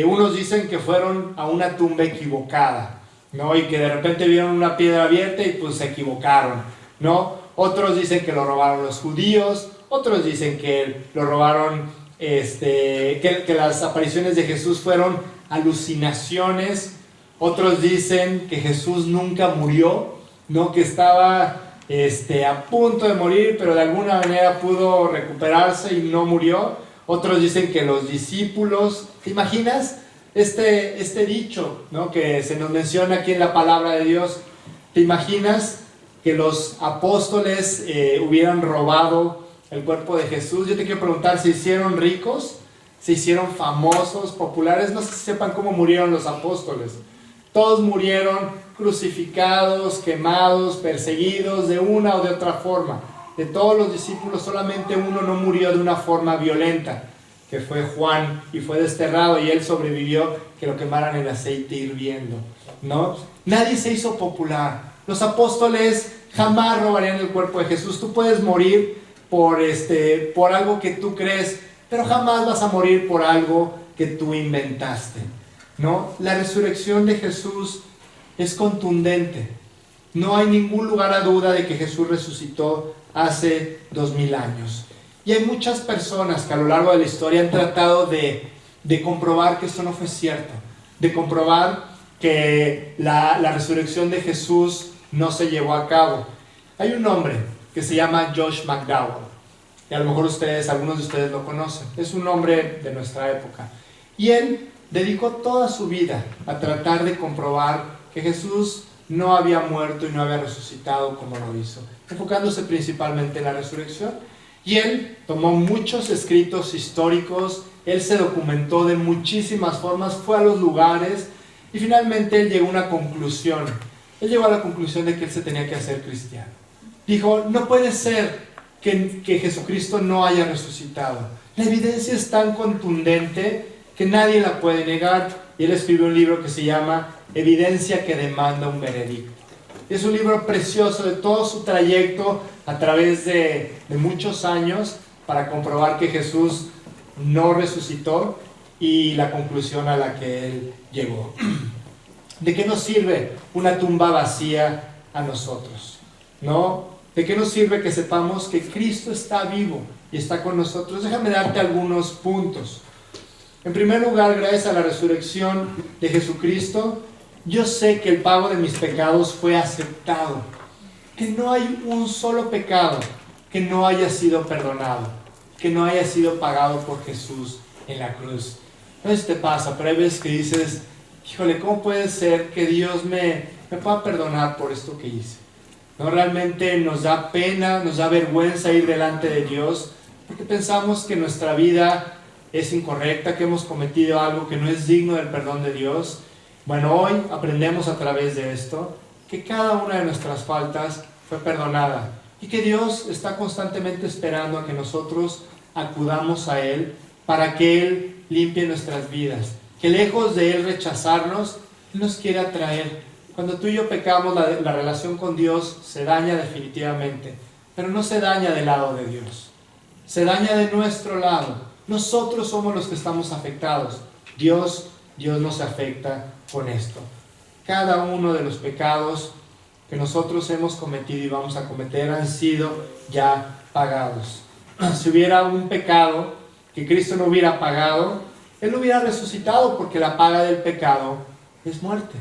Unos dicen que fueron a una tumba equivocada, ¿no? Y que de repente vieron una piedra abierta y pues se equivocaron, ¿no? Otros dicen que lo robaron los judíos, otros dicen que lo robaron, que las apariciones de Jesús fueron alucinaciones. Otros dicen que Jesús nunca murió, ¿no? Que estaba a punto de morir, pero de alguna manera pudo recuperarse y no murió. Otros dicen que los discípulos, ¿te imaginas este dicho, ¿no? Que se nos menciona aquí en la palabra de Dios? ¿Te imaginas que los apóstoles hubieran robado el cuerpo de Jesús? Yo te quiero preguntar, ¿se hicieron ricos? ¿Se hicieron famosos, populares? No sé si sepan cómo murieron los apóstoles. Todos murieron crucificados, quemados, perseguidos de una o de otra forma. De todos los discípulos, solamente uno no murió de una forma violenta, que fue Juan, y fue desterrado, y él sobrevivió, que lo quemaran en aceite hirviendo, ¿no? Nadie se hizo popular. Los apóstoles jamás robarían el cuerpo de Jesús. Tú puedes morir por algo que tú crees, pero jamás vas a morir por algo que tú inventaste, ¿no? La resurrección de Jesús es contundente. No hay ningún lugar a duda de que Jesús resucitó hace 2000 años. Y hay muchas personas que a lo largo de la historia han tratado de comprobar que esto no fue cierto, de comprobar que la resurrección de Jesús no se llevó a cabo. Hay un hombre que se llama Josh McDowell, y a lo mejor algunos de ustedes lo conocen. Es un hombre de nuestra época, y él dedicó toda su vida a tratar de comprobar que Jesús no había muerto y no había resucitado como lo hizo, enfocándose principalmente en la resurrección. Y él tomó muchos escritos históricos, él se documentó de muchísimas formas, fue a los lugares, y finalmente él llegó a una conclusión. Él llegó a la conclusión de que él se tenía que hacer cristiano. Dijo: no puede ser que Jesucristo no haya resucitado. La evidencia es tan contundente que nadie la puede negar. Y él escribió un libro que se llama Evidencia que demanda un veredicto. Es un libro precioso de todo su trayecto a través de muchos años para comprobar que Jesús no resucitó y la conclusión a la que él llegó. ¿De qué nos sirve una tumba vacía a nosotros? ¿No? ¿De qué nos sirve que sepamos que Cristo está vivo y está con nosotros. Déjame darte algunos puntos. En primer lugar, gracias a la resurrección de Jesucristo, yo sé que el pago de mis pecados fue aceptado, que no hay un solo pecado que no haya sido perdonado, que no haya sido pagado por Jesús en la cruz. No sé si te pasa, pero hay veces que dices, híjole, ¿cómo puede ser que Dios me pueda perdonar por esto que hice? No, realmente nos da pena, nos da vergüenza ir delante de Dios, porque pensamos que nuestra vida es incorrecta, que hemos cometido algo que no es digno del perdón de Dios. Bueno, hoy aprendemos a través de esto que cada una de nuestras faltas fue perdonada y que Dios está constantemente esperando a que nosotros acudamos a Él para que Él limpie nuestras vidas, que lejos de Él rechazarnos, Él nos quiere atraer. Cuando tú y yo pecamos, la relación con Dios se daña definitivamente, pero no se daña del lado de Dios, se daña de nuestro lado. Nosotros somos los que estamos afectados. Dios no se afecta con esto. Cada uno de los pecados que nosotros hemos cometido y vamos a cometer han sido ya pagados. Si hubiera un pecado que Cristo no hubiera pagado, Él lo hubiera resucitado, porque la paga del pecado es muerte,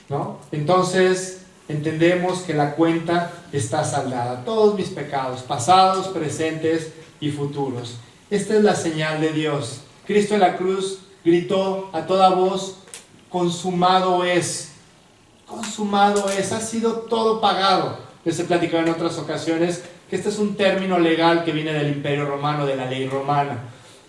¿no? Entonces entendemos que la cuenta está saldada. Todos mis pecados, pasados, presentes y futuros. Esta es la señal de Dios. Cristo en la cruz gritó a toda voz: consumado es. Consumado es, ha sido todo pagado. Les he platicado en otras ocasiones que este es un término legal que viene del Imperio Romano, de la ley romana,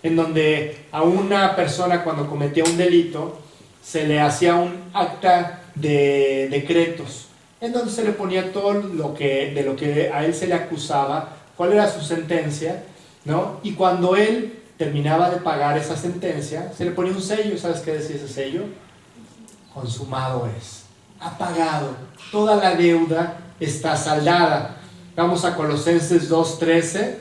en donde a una persona, cuando cometía un delito, se le hacía un acta de decretos, en donde se le ponía todo de lo que a él se le acusaba, cuál era su sentencia, ¿no? Y cuando él terminaba de pagar esa sentencia, se le ponía un sello. ¿Sabes qué decía ese sello? Consumado es. Ha pagado. Toda la deuda está saldada. Vamos a Colosenses 2:13.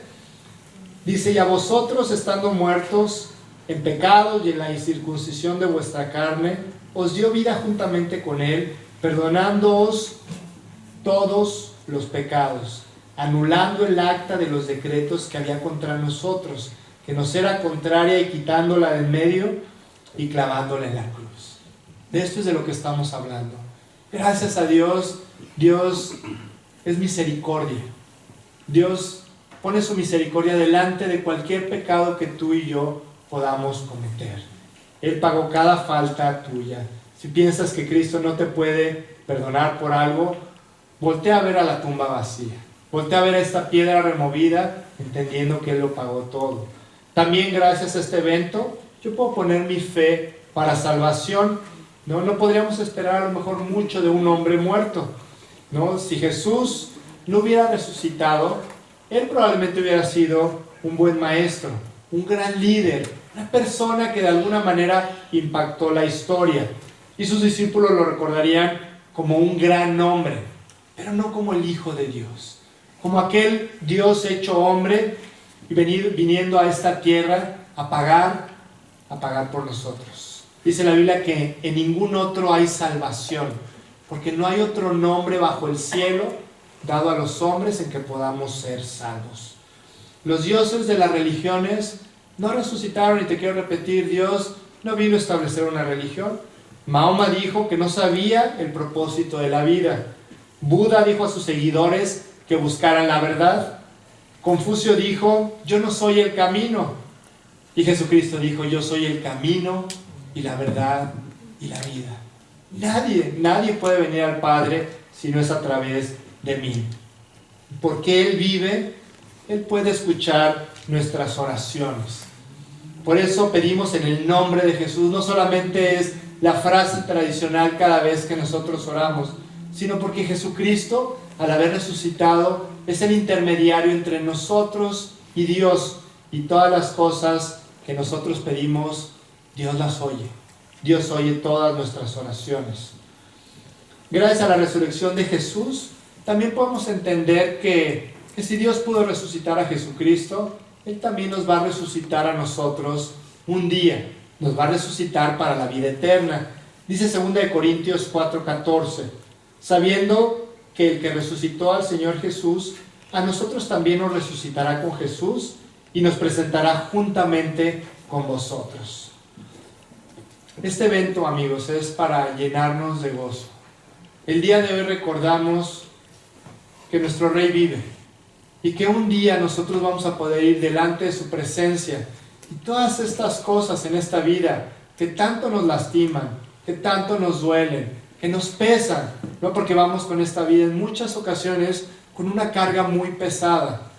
Dice: y a vosotros, estando muertos en pecados y en la incircuncisión de vuestra carne, os dio vida juntamente con Él, perdonándoos todos los pecados, anulando el acta de los decretos que había contra nosotros, que nos era contraria, y quitándola de en medio y clavándola en la cruz. De esto es de lo que estamos hablando. Gracias a Dios, Dios es misericordia. Dios pone su misericordia delante de cualquier pecado que tú y yo podamos cometer. Él pagó cada falta tuya. Si piensas que Cristo no te puede perdonar por algo, voltea a ver a la tumba vacía. Voltea a ver a esta piedra removida, entendiendo que Él lo pagó todo. También gracias a este evento, yo puedo poner mi fe para salvación. No podríamos esperar a lo mejor mucho de un hombre muerto, ¿no? Si Jesús no hubiera resucitado, Él probablemente hubiera sido un buen maestro, un gran líder, una persona que de alguna manera impactó la historia. Y sus discípulos lo recordarían como un gran hombre, pero no como el Hijo de Dios, como aquel Dios hecho hombre y viniendo a esta tierra a pagar por nosotros. Dice la Biblia que en ningún otro hay salvación, porque no hay otro nombre bajo el cielo dado a los hombres en que podamos ser salvos. Los dioses de las religiones no resucitaron, y te quiero repetir, Dios no vino a establecer una religión. Mahoma dijo que no sabía el propósito de la vida. Buda dijo a sus seguidores que buscaran la verdad. Confucio dijo: yo no soy el camino. Y Jesucristo dijo: yo soy el camino y la verdad y la vida. Nadie puede venir al Padre si no es a través de mí. Porque Él vive, Él puede escuchar nuestras oraciones. Por eso pedimos en el nombre de Jesús. No solamente es la frase tradicional cada vez que nosotros oramos, sino porque Jesucristo, al haber resucitado, es el intermediario entre nosotros y Dios. Y todas las cosas que nosotros pedimos, Dios las oye. Dios oye todas nuestras oraciones. Gracias a la resurrección de Jesús, también podemos entender que si Dios pudo resucitar a Jesucristo, Él también nos va a resucitar a nosotros un día. Nos va a resucitar para la vida eterna. Dice 2 Corintios 4:14, sabiendo que el que resucitó al Señor Jesús a nosotros también nos resucitará con Jesús y nos presentará juntamente con vosotros. Este evento, amigos, es para llenarnos de gozo. El día de hoy recordamos que nuestro Rey vive y que un día nosotros vamos a poder ir delante de su presencia, y todas estas cosas en esta vida que tanto nos lastiman, que tanto nos duelen, que nos pesan, ¿no? Porque vamos con esta vida en muchas ocasiones con una carga muy pesada.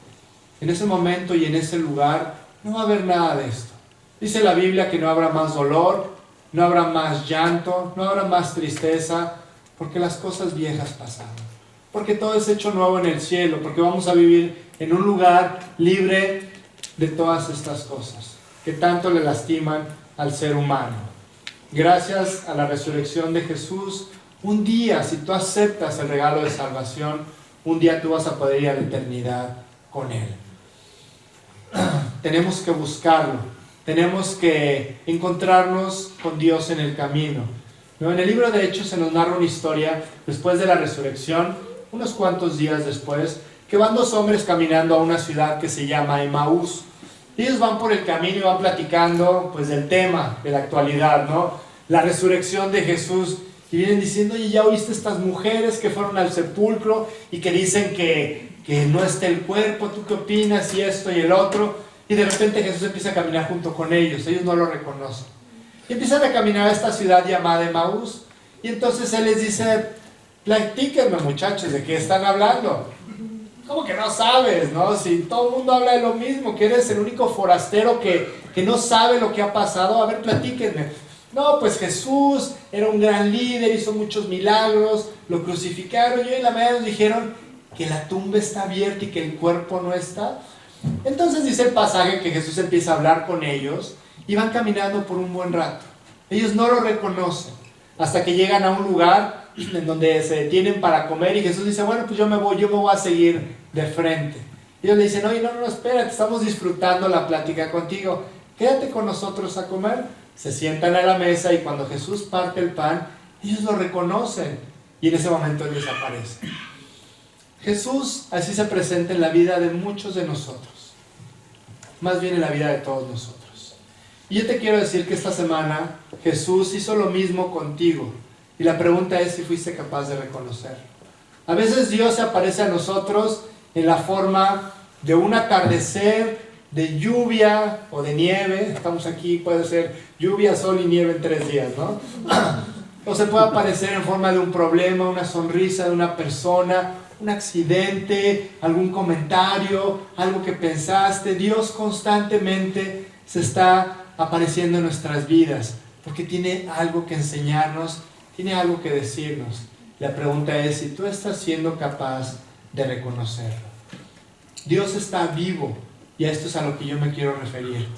En ese momento y en ese lugar no va a haber nada de esto. Dice la Biblia que no habrá más dolor, no habrá más llanto, no habrá más tristeza, porque las cosas viejas pasaron. Porque todo es hecho nuevo en el cielo, porque vamos a vivir en un lugar libre de todas estas cosas que tanto le lastiman al ser humano. Gracias a la resurrección de Jesús, un día, si tú aceptas el regalo de salvación, un día tú vas a poder ir a la eternidad con Él. Tenemos que buscarlo, tenemos que encontrarnos con Dios en el camino, ¿no? En el libro de Hechos se nos narra una historia después de la resurrección, unos cuantos días después, que van dos hombres caminando a una ciudad que se llama Emaús. Ellos van por el camino y van platicando pues del tema de la actualidad, ¿no? La resurrección de Jesús. Y vienen diciendo, oye, ¿ya oíste estas mujeres que fueron al sepulcro y que dicen que no está el cuerpo? ¿Tú qué opinas? Y esto y el otro. Y de repente Jesús empieza a caminar junto con ellos. Ellos no lo reconocen. Y empiezan a caminar a esta ciudad llamada Emaús. Y entonces Él les dice, platíquenme, muchachos, ¿de qué están hablando? ¿Cómo que no sabes, no? Si todo el mundo habla de lo mismo, que eres el único forastero que no sabe lo que ha pasado. A ver, platíquenme. No, pues Jesús era un gran líder, hizo muchos milagros, lo crucificaron y hoy en la mañana nos dijeron que la tumba está abierta y que el cuerpo no está. Entonces dice el pasaje que Jesús empieza a hablar con ellos y van caminando por un buen rato. Ellos no lo reconocen hasta que llegan a un lugar en donde se detienen para comer y Jesús dice, bueno, pues yo me voy a seguir de frente. Y ellos le dicen, oye, no, espérate, estamos disfrutando la plática contigo, quédate con nosotros a comer. Se sientan a la mesa y cuando Jesús parte el pan, ellos lo reconocen y en ese momento Él desaparece. Jesús así se presenta en la vida de muchos de nosotros, más bien en la vida de todos nosotros. Y yo te quiero decir que esta semana Jesús hizo lo mismo contigo. Y la pregunta es si fuiste capaz de reconocerlo. A veces Dios se aparece a nosotros en la forma de un atardecer, de lluvia o de nieve. Estamos aquí, puede ser lluvia, sol y nieve en 3 días, ¿no? O se puede aparecer en forma de un problema, una sonrisa de una persona, un accidente, algún comentario, algo que pensaste. Dios constantemente se está apareciendo en nuestras vidas porque tiene algo que enseñarnos, tiene algo que decirnos. La pregunta es si tú estás siendo capaz de reconocerlo. Dios está vivo y a esto es a lo que yo me quiero referir.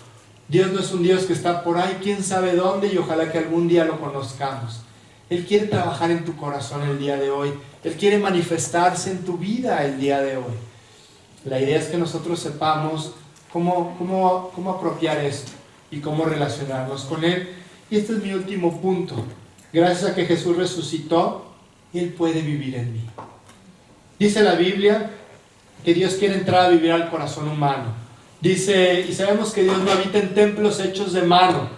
Dios no es un Dios que está por ahí, quién sabe dónde, y ojalá que algún día lo conozcamos. Él quiere trabajar en tu corazón el día de hoy. Él quiere manifestarse en tu vida el día de hoy. La idea es que nosotros sepamos cómo apropiar esto y cómo relacionarnos con Él. Y este es mi último punto. Gracias a que Jesús resucitó, Él puede vivir en mí. Dice la Biblia que Dios quiere entrar a vivir al corazón humano. Dice, y sabemos que Dios no habita en templos hechos de mano.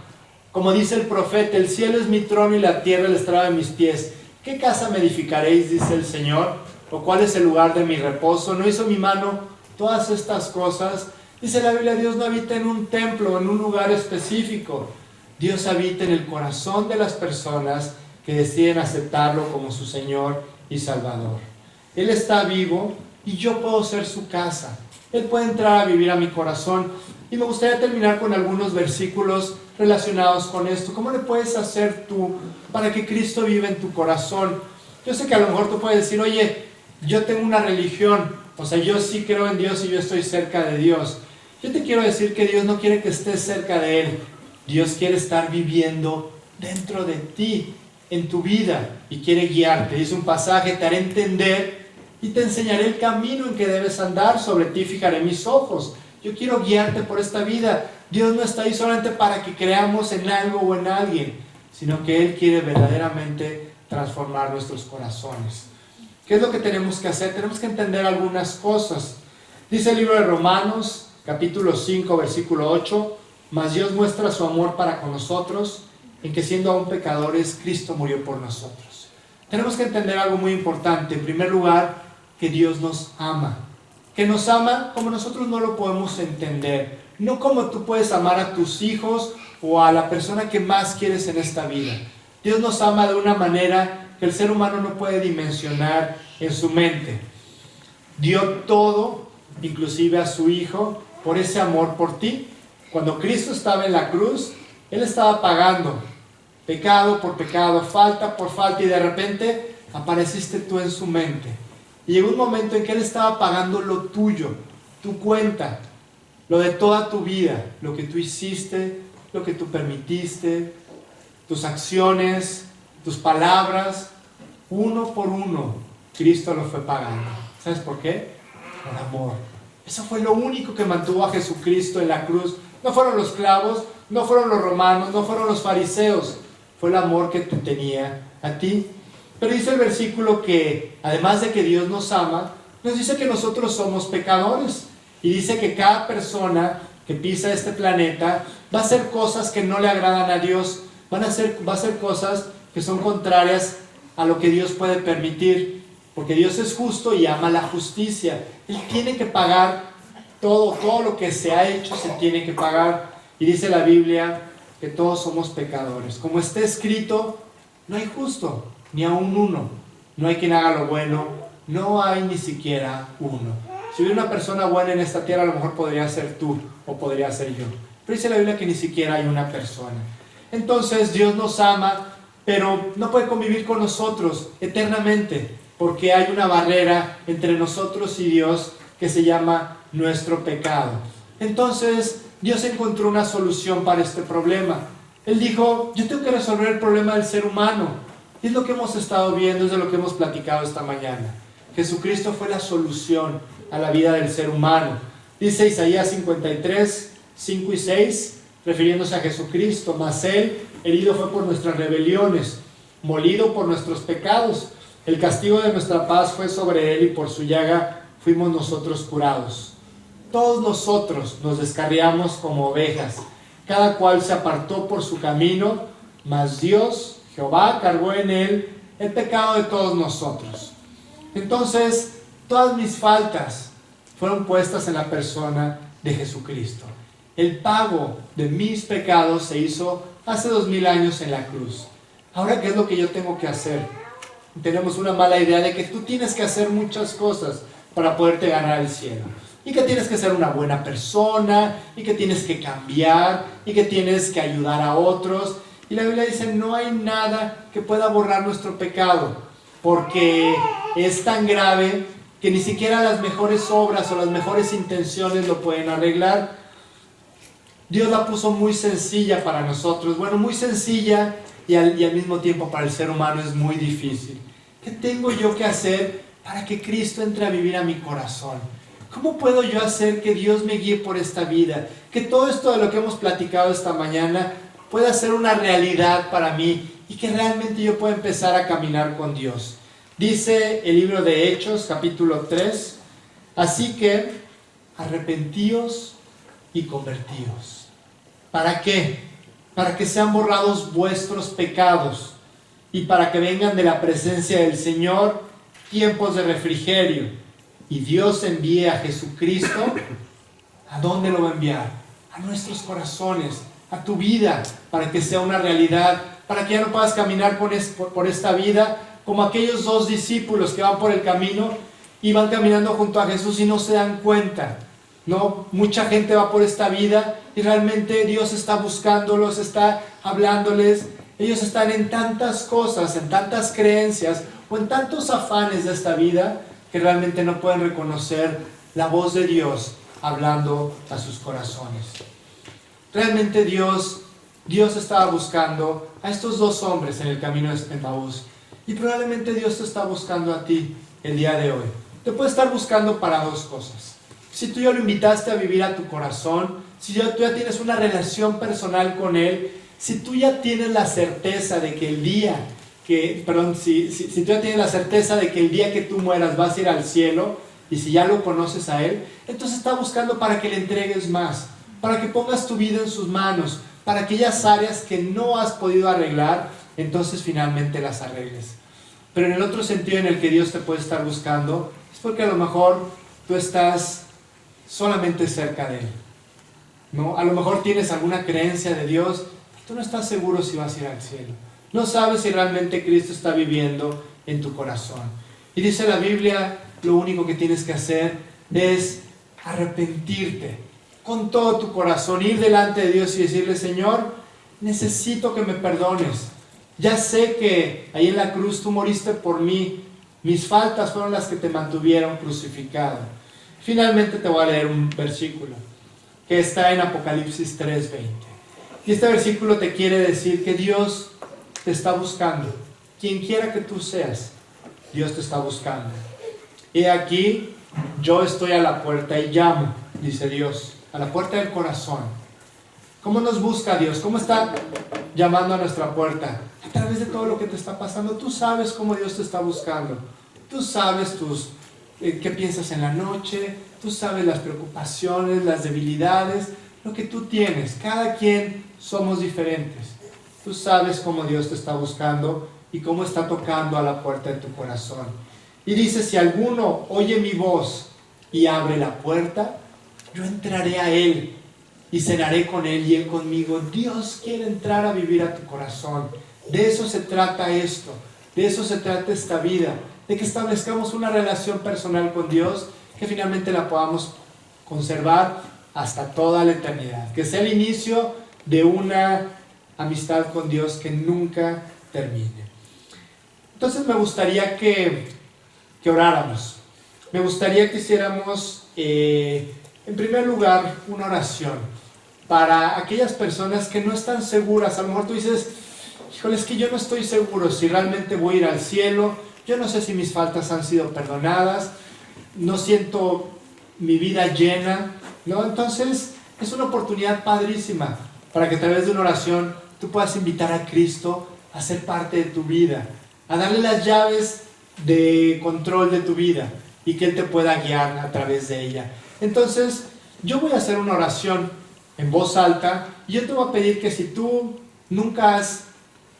Como dice el profeta, el cielo es mi trono y la tierra el estrado de mis pies. ¿Qué casa me edificaréis? Dice el Señor. ¿O cuál es el lugar de mi reposo? ¿No hizo mi mano todas estas cosas? Dice la Biblia, Dios no habita en un templo, en un lugar específico. Dios habita en el corazón de las personas que deciden aceptarlo como su Señor y Salvador. Él está vivo y yo puedo ser su casa. Él puede entrar a vivir a mi corazón. Y me gustaría terminar con algunos versículos relacionados con esto. ¿Cómo le puedes hacer tú para que Cristo viva en tu corazón? Yo sé que a lo mejor tú puedes decir, oye, yo tengo una religión, o sea, yo sí creo en Dios y yo estoy cerca de Dios. Yo te quiero decir que Dios no quiere que estés cerca de Él. Dios quiere estar viviendo dentro de ti, en tu vida, y quiere guiarte. Dice un pasaje, te haré entender y te enseñaré el camino en que debes andar, sobre ti fijaré mis ojos. Yo quiero guiarte por esta vida. Dios no está ahí solamente para que creamos en algo o en alguien, sino que Él quiere verdaderamente transformar nuestros corazones. ¿Qué es lo que tenemos que hacer? Tenemos que entender algunas cosas. Dice el libro de Romanos, capítulo 5, versículo 8, mas Dios muestra su amor para con nosotros, en que siendo aún pecadores, Cristo murió por nosotros. Tenemos que entender algo muy importante. En primer lugar, que Dios nos ama. Que nos ama como nosotros no lo podemos entender. No como tú puedes amar a tus hijos o a la persona que más quieres en esta vida. Dios nos ama de una manera que el ser humano no puede dimensionar en su mente. Dio todo, inclusive a su Hijo, por ese amor por ti. Cuando Cristo estaba en la cruz, Él estaba pagando pecado por pecado, falta por falta, y de repente apareciste tú en su mente. Y llegó un momento en que Él estaba pagando lo tuyo, tu cuenta, lo de toda tu vida, lo que tú hiciste, lo que tú permitiste, tus acciones, tus palabras, uno por uno, Cristo lo fue pagando. ¿Sabes por qué? Por amor. Eso fue lo único que mantuvo a Jesucristo en la cruz. No fueron los clavos, no fueron los romanos, no fueron los fariseos. Fue el amor que te tenía a ti. Pero dice el versículo que, además de que Dios nos ama, nos dice que nosotros somos pecadores. Y dice que cada persona que pisa este planeta va a hacer cosas que no le agradan a Dios. Va a hacer cosas que son contrarias a lo que Dios puede permitir. Porque Dios es justo y ama la justicia. Él tiene que pagar todo lo que se ha hecho, se tiene que pagar. Y dice la Biblia que todos somos pecadores. Como está escrito, no hay justo, ni aun uno. No hay quien haga lo bueno, no hay ni siquiera uno. Si hubiera una persona buena en esta tierra, a lo mejor podría ser tú o podría ser yo. Pero dice la Biblia que ni siquiera hay una persona. Entonces Dios nos ama, pero no puede convivir con nosotros eternamente, porque hay una barrera entre nosotros y Dios que se llama nuestro pecado. Entonces Dios encontró una solución para este problema. Él dijo, yo tengo que resolver el problema del ser humano. Y es lo que hemos estado viendo, es de lo que hemos platicado esta mañana. Jesucristo fue la solución a la vida del ser humano. Dice Isaías 53, 5 y 6, refiriéndose a Jesucristo, mas Él herido fue por nuestras rebeliones, molido por nuestros pecados. El castigo de nuestra paz fue sobre Él y por su llaga fuimos nosotros curados. Todos nosotros nos descarriamos como ovejas, cada cual se apartó por su camino, mas Dios, Jehová, cargó en Él el pecado de todos nosotros. Entonces, todas mis faltas fueron puestas en la persona de Jesucristo. El pago de mis pecados se hizo hace 2000 años en la cruz. Ahora, ¿qué es lo que yo tengo que hacer? Tenemos una mala idea de que tú tienes que hacer muchas cosas para poderte ganar el cielo. Y que tienes que ser una buena persona, y que tienes que cambiar, y que tienes que ayudar a otros. Y la Biblia dice, no hay nada que pueda borrar nuestro pecado, porque es tan grave que ni siquiera las mejores obras o las mejores intenciones lo pueden arreglar. Dios la puso muy sencilla para nosotros. Bueno, muy sencilla y al mismo tiempo para el ser humano es muy difícil. ¿Qué tengo yo que hacer para que Cristo entre a vivir a mi corazón? ¿Cómo puedo yo hacer que Dios me guíe por esta vida? Que todo esto de lo que hemos platicado esta mañana pueda ser una realidad para mí y que realmente yo pueda empezar a caminar con Dios. Dice el libro de Hechos, capítulo 3, así que arrepentíos y convertíos. ¿Para qué? Para que sean borrados vuestros pecados y para que vengan de la presencia del Señor tiempos de refrigerio. Y Dios envíe a Jesucristo. ¿A dónde lo va a enviar? A nuestros corazones, a tu vida, para que sea una realidad, para que ya no puedas caminar por esta vida como aquellos dos discípulos que van por el camino y van caminando junto a Jesús y no se dan cuenta. No, mucha gente va por esta vida y realmente Dios está buscándolos, está hablándoles. Ellos están en tantas cosas, en tantas creencias o en tantos afanes de esta vida que realmente no pueden reconocer la voz de Dios hablando a sus corazones. Realmente Dios estaba buscando a estos dos hombres en el camino de Emaús y probablemente Dios te está buscando a ti el día de hoy. Te puede estar buscando para dos cosas. Si tú ya lo invitaste a vivir a tu corazón, si tú ya tienes una relación personal con Él, si tú ya tienes la certeza de que el día si tú ya tienes la certeza de que el día que tú mueras vas a ir al cielo, Y si ya lo conoces a Él, entonces está buscando para que le entregues más, para que pongas tu vida en sus manos, para aquellas áreas que no has podido arreglar, entonces finalmente las arregles. Pero en el otro sentido en el que Dios te puede estar buscando, es porque a lo mejor tú estás solamente cerca de Él, ¿no? A lo mejor tienes alguna creencia de Dios, pero tú no estás seguro si vas a ir al cielo. No sabes si realmente Cristo está viviendo en tu corazón. Y dice la Biblia, lo único que tienes que hacer es arrepentirte con todo tu corazón, ir delante de Dios y decirle: Señor, necesito que me perdones. Ya sé que ahí en la cruz tú moriste por mí, mis faltas fueron las que te mantuvieron crucificado. Finalmente te voy a leer un versículo que está en Apocalipsis 3:20. Y este versículo te quiere decir que Dios te está buscando. Quien quiera que tú seas, Dios te está buscando. He aquí, yo estoy a la puerta y llamo, dice Dios, a la puerta del corazón. ¿Cómo nos busca Dios? ¿Cómo está llamando a nuestra puerta? A través de todo lo que te está pasando. Tú sabes cómo Dios te está buscando. Tú sabes qué piensas en la noche. Tú sabes las preocupaciones, las debilidades, lo que tú tienes. Cada quien somos diferentes. Tú sabes cómo Dios te está buscando y cómo está tocando a la puerta de tu corazón. Y dice: si alguno oye mi voz y abre la puerta, yo entraré a él y cenaré con él y él conmigo. Dios quiere entrar a vivir a tu corazón. De eso se trata esto. De eso se trata esta vida. De que establezcamos una relación personal con Dios, que finalmente la podamos conservar hasta toda la eternidad. Que sea el inicio de una amistad con Dios que nunca termine. Entonces me gustaría que oráramos. Me gustaría que hiciéramos, en primer lugar, una oración para aquellas personas que no están seguras. A lo mejor tú dices: híjole, es que yo no estoy seguro si realmente voy a ir al cielo. Yo no sé si mis faltas han sido perdonadas. No siento mi vida llena, ¿no? Entonces es una oportunidad padrísima para que a través de una oración tú puedas invitar a Cristo a ser parte de tu vida, a darle las llaves de control de tu vida y que Él te pueda guiar a través de ella. Entonces yo voy a hacer una oración en voz alta y yo te voy a pedir que si tú nunca has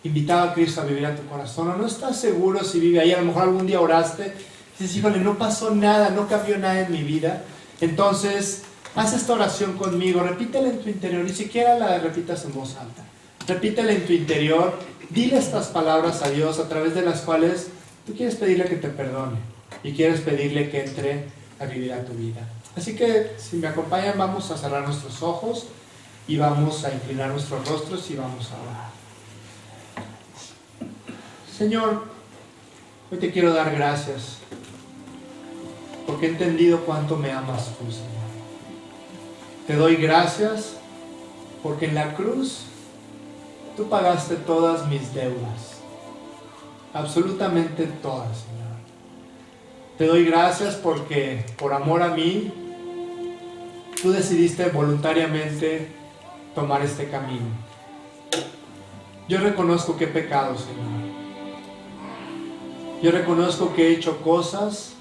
invitado a Cristo a vivir a tu corazón o no estás seguro si vive ahí, a lo mejor algún día oraste y dices: híjole, no pasó nada, no cambió nada en mi vida, entonces haz esta oración conmigo, repítela en tu interior, ni siquiera la repitas en voz alta, repítela en tu interior, dile estas palabras a Dios a través de las cuales tú quieres pedirle que te perdone y quieres pedirle que entre a vivir a tu vida. Así que si me acompañan, vamos a cerrar nuestros ojos y vamos a inclinar nuestros rostros y vamos a orar. Señor, hoy te quiero dar gracias porque he entendido cuánto me amas tú, Señor. Te doy gracias porque en la cruz tú pagaste todas mis deudas, absolutamente todas, Señor. Te doy gracias porque por amor a mí tú decidiste voluntariamente tomar este camino. Yo reconozco que he pecado, Señor. Yo reconozco que he hecho cosas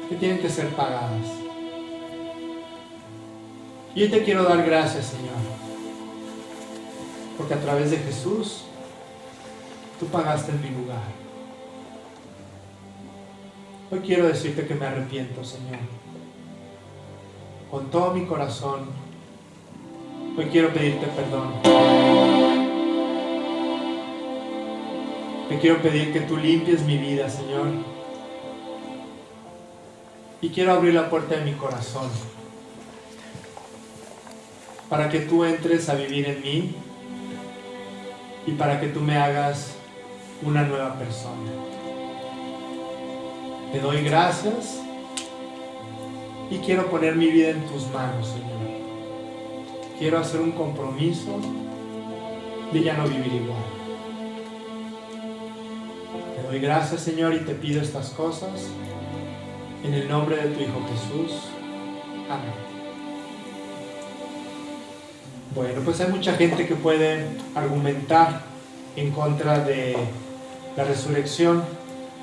que tienen que ser pagadas. Y hoy te quiero dar gracias, Señor, porque a través de Jesús tú pagaste en mi lugar. Hoy quiero decirte que me arrepiento, Señor, con todo mi corazón. Hoy quiero pedirte perdón. Te quiero pedir que tú limpies mi vida, Señor. Y quiero abrir la puerta de mi corazón para que tú entres a vivir en mí y para que tú me hagas una nueva persona. Te doy gracias y quiero poner mi vida en tus manos, Señor. Quiero hacer un compromiso de ya no vivir igual. Te doy gracias, Señor, y te pido estas cosas en el nombre de tu Hijo Jesús. Amén. Bueno, pues hay mucha gente que puede argumentar en contra de la resurrección.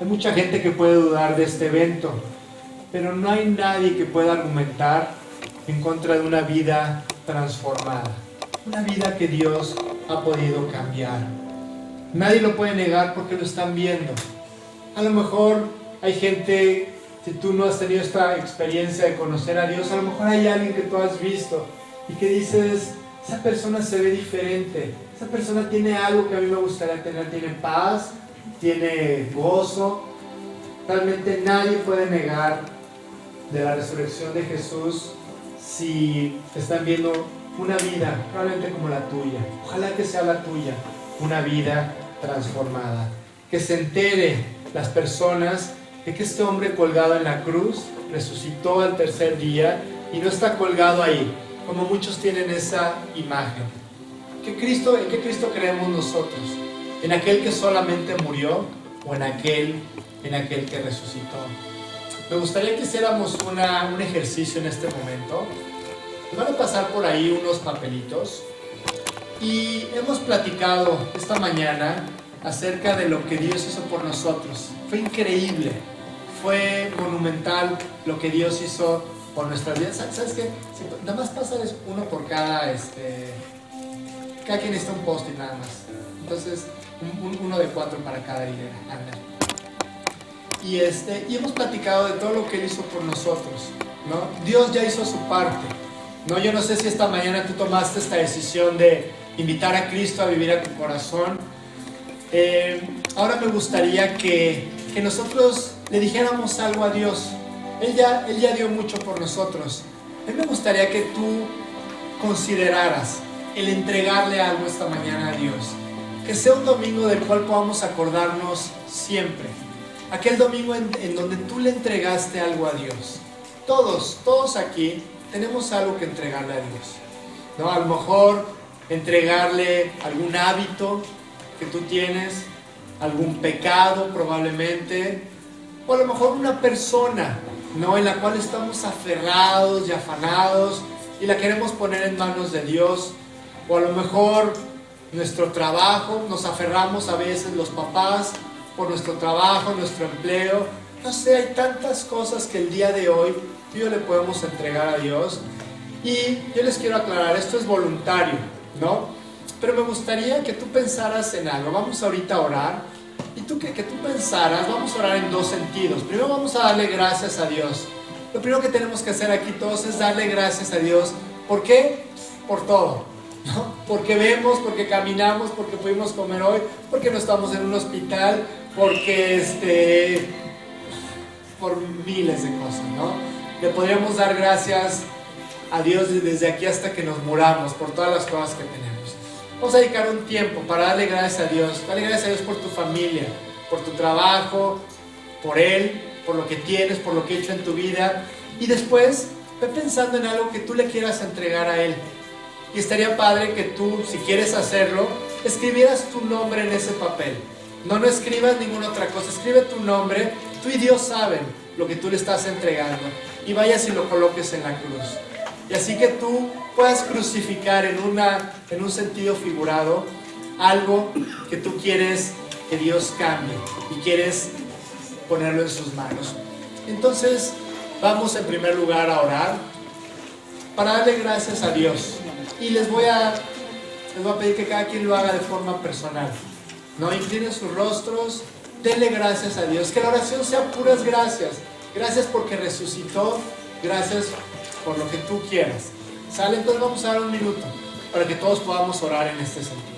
Hay mucha gente que puede dudar de este evento. pero no hay nadie que pueda argumentar en contra de una vida transformada, una vida que Dios ha podido cambiar. Nadie lo puede negar porque lo están viendo. A lo mejor hay gente, si tú no has tenido esta experiencia de conocer a Dios, a lo mejor hay alguien que tú has visto y que dices, esa persona se ve diferente, esa persona tiene algo que a mí me gustaría tener, tiene paz, tiene gozo. Realmente nadie puede negar de la resurrección de Jesús si están viendo una vida probablemente como la tuya. Ojalá que sea la tuya, una vida transformada. Que se entere las personas de que este hombre colgado en la cruz resucitó al tercer día y no está colgado ahí, como muchos tienen esa imagen. ¿En qué Cristo creemos nosotros? ¿En aquel que solamente murió o en aquel que resucitó? Me gustaría que hiciéramos un ejercicio en este momento. Van a pasar por ahí unos papelitos y hemos platicado esta mañana acerca de lo que Dios hizo por nosotros. Fue increíble, fue monumental lo que Dios hizo por nuestras vidas. ¿Sabes qué? Nada más pasar uno por cada quien está un post-it nada más. Entonces, uno de 4 para cada hilera. Y hemos platicado de todo lo que Él hizo por nosotros, ¿no? Dios ya hizo su parte, ¿no? Yo no sé si esta mañana tú tomaste esta decisión de invitar a Cristo a vivir a tu corazón. Ahora me gustaría que nosotros le dijéramos algo a Dios. Él ya dio mucho por nosotros. A mí me gustaría que tú consideraras el entregarle algo esta mañana a Dios. Que sea un domingo del cual podamos acordarnos siempre. Aquel domingo en donde tú le entregaste algo a Dios. Todos aquí tenemos algo que entregarle a Dios, ¿no? A lo mejor entregarle algún hábito que tú tienes, algún pecado probablemente, o a lo mejor una persona, ¿no? En la cual estamos aferrados y afanados y la queremos poner en manos de Dios, o a lo mejor nuestro trabajo, nos aferramos a veces los papás por nuestro trabajo, nuestro empleo. No sé, hay tantas cosas que el día de hoy tú y yo le podemos entregar a Dios. Y yo les quiero aclarar, esto es voluntario, ¿no? Pero me gustaría que tú pensaras en algo. Vamos ahorita a orar. Y tú que tú pensaras, vamos a orar en 2 sentidos. Primero vamos a darle gracias a Dios. Lo primero que tenemos que hacer aquí todos es darle gracias a Dios. ¿Por qué? Por todo, ¿no? Porque vemos, porque caminamos, porque pudimos comer hoy, porque no estamos en un hospital, porque por miles de cosas, ¿no? Le podríamos dar gracias a Dios desde aquí hasta que nos muramos por todas las cosas que tenemos. Vamos a dedicar un tiempo para darle gracias a Dios. Dale gracias a Dios por tu familia, por tu trabajo, por Él, por lo que tienes, por lo que ha hecho en tu vida. Y después, ve pensando en algo que tú le quieras entregar a Él. Y estaría padre que tú, si quieres hacerlo, escribieras tu nombre en ese papel. No escribas ninguna otra cosa, escribe tu nombre. Tú y Dios saben lo que tú le estás entregando. Y vayas y lo coloques en la cruz. Y así que tú puedas crucificar en un sentido figurado algo que tú quieres que Dios cambie y quieres ponerlo en sus manos. Entonces vamos en primer lugar a orar para darle gracias a Dios. Y les voy a pedir que cada quien lo haga de forma personal. No inclinen sus rostros, denle gracias a Dios. Que la oración sea puras gracias. Gracias porque resucitó, gracias por lo que tú quieras. ¿Sale? Entonces vamos a dar un minuto para que todos podamos orar en este sentido.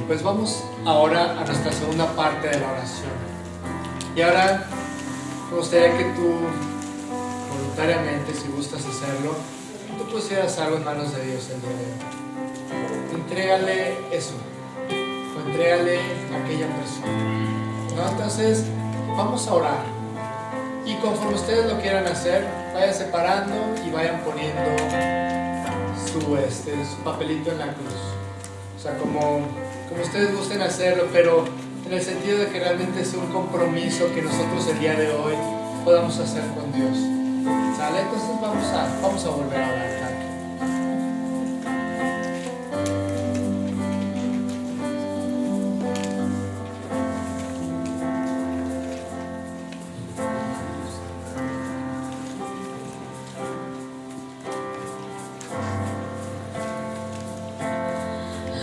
pues vamos ahora a nuestra segunda parte de la oración. Y ahora me gustaría que tú, voluntariamente, si gustas hacerlo, tú pusieras algo en manos de Dios el día de hoy. Entrégale eso, o entrégale a aquella persona, ¿no? Entonces, vamos a orar. Y conforme ustedes lo quieran hacer, vayan separando y vayan poniendo su papelito en la cruz. O sea, como ustedes gusten hacerlo, pero en el sentido de que realmente es un compromiso que nosotros el día de hoy podamos hacer con Dios. ¿Sale? Entonces vamos a volver a orar.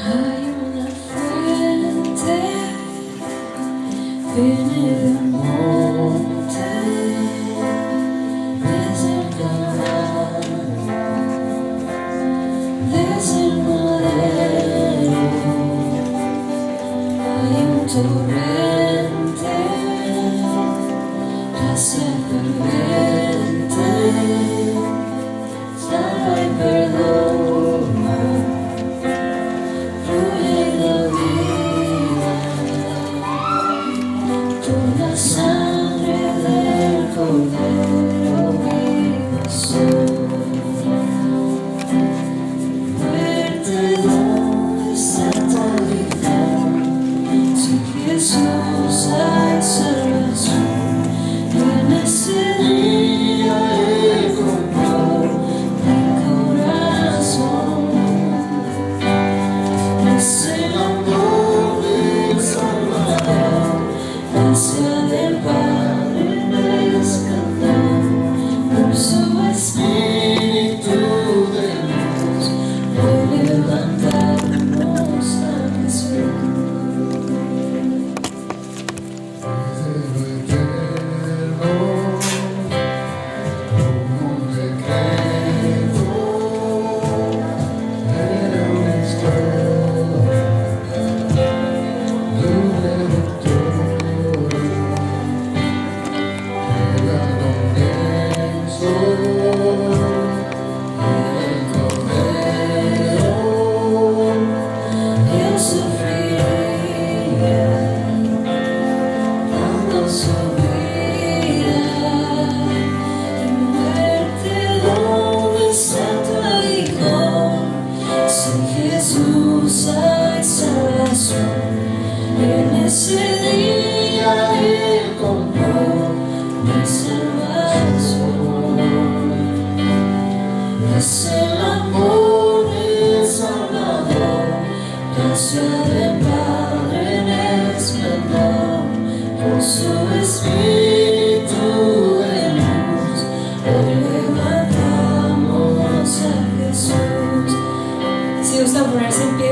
Hay una fuente, viene del monte, desde el Calvario, desde el madero. Hay un torrente, gracia ferviente, salva y perdona. La sangre del Cordero viva soy. Muerte, donde está tu vida, sin Jesús hay salvación. En ese día Él compró mi corazón. Es el amor del Salvador. Gracia del Padre me rescató, por su Espíritu de Dios, hoy levantamos a Jesús. Jesús hay salvación. En ese día Él compró mi salvación. Es el amor del Salvador, gracia del Padre en esplendor, por su Espíritu de luz, hoy levantamos a Jesús. Si gusta ponerse en pie.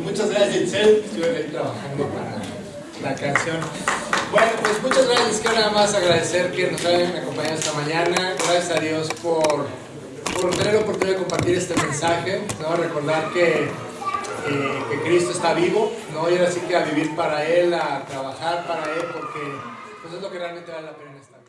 Muchas gracias, Itzel. Estuve ahí trabajando para la canción. Bueno, pues muchas gracias. Quiero nada más agradecer que nos hayan acompañado esta mañana. Gracias a Dios por tener la oportunidad de compartir este mensaje. ¿No? Recordar que Cristo está vivo, ¿no? Y ahora sí que a vivir para Él, a trabajar para Él, porque pues es lo que realmente vale la pena en esta vida.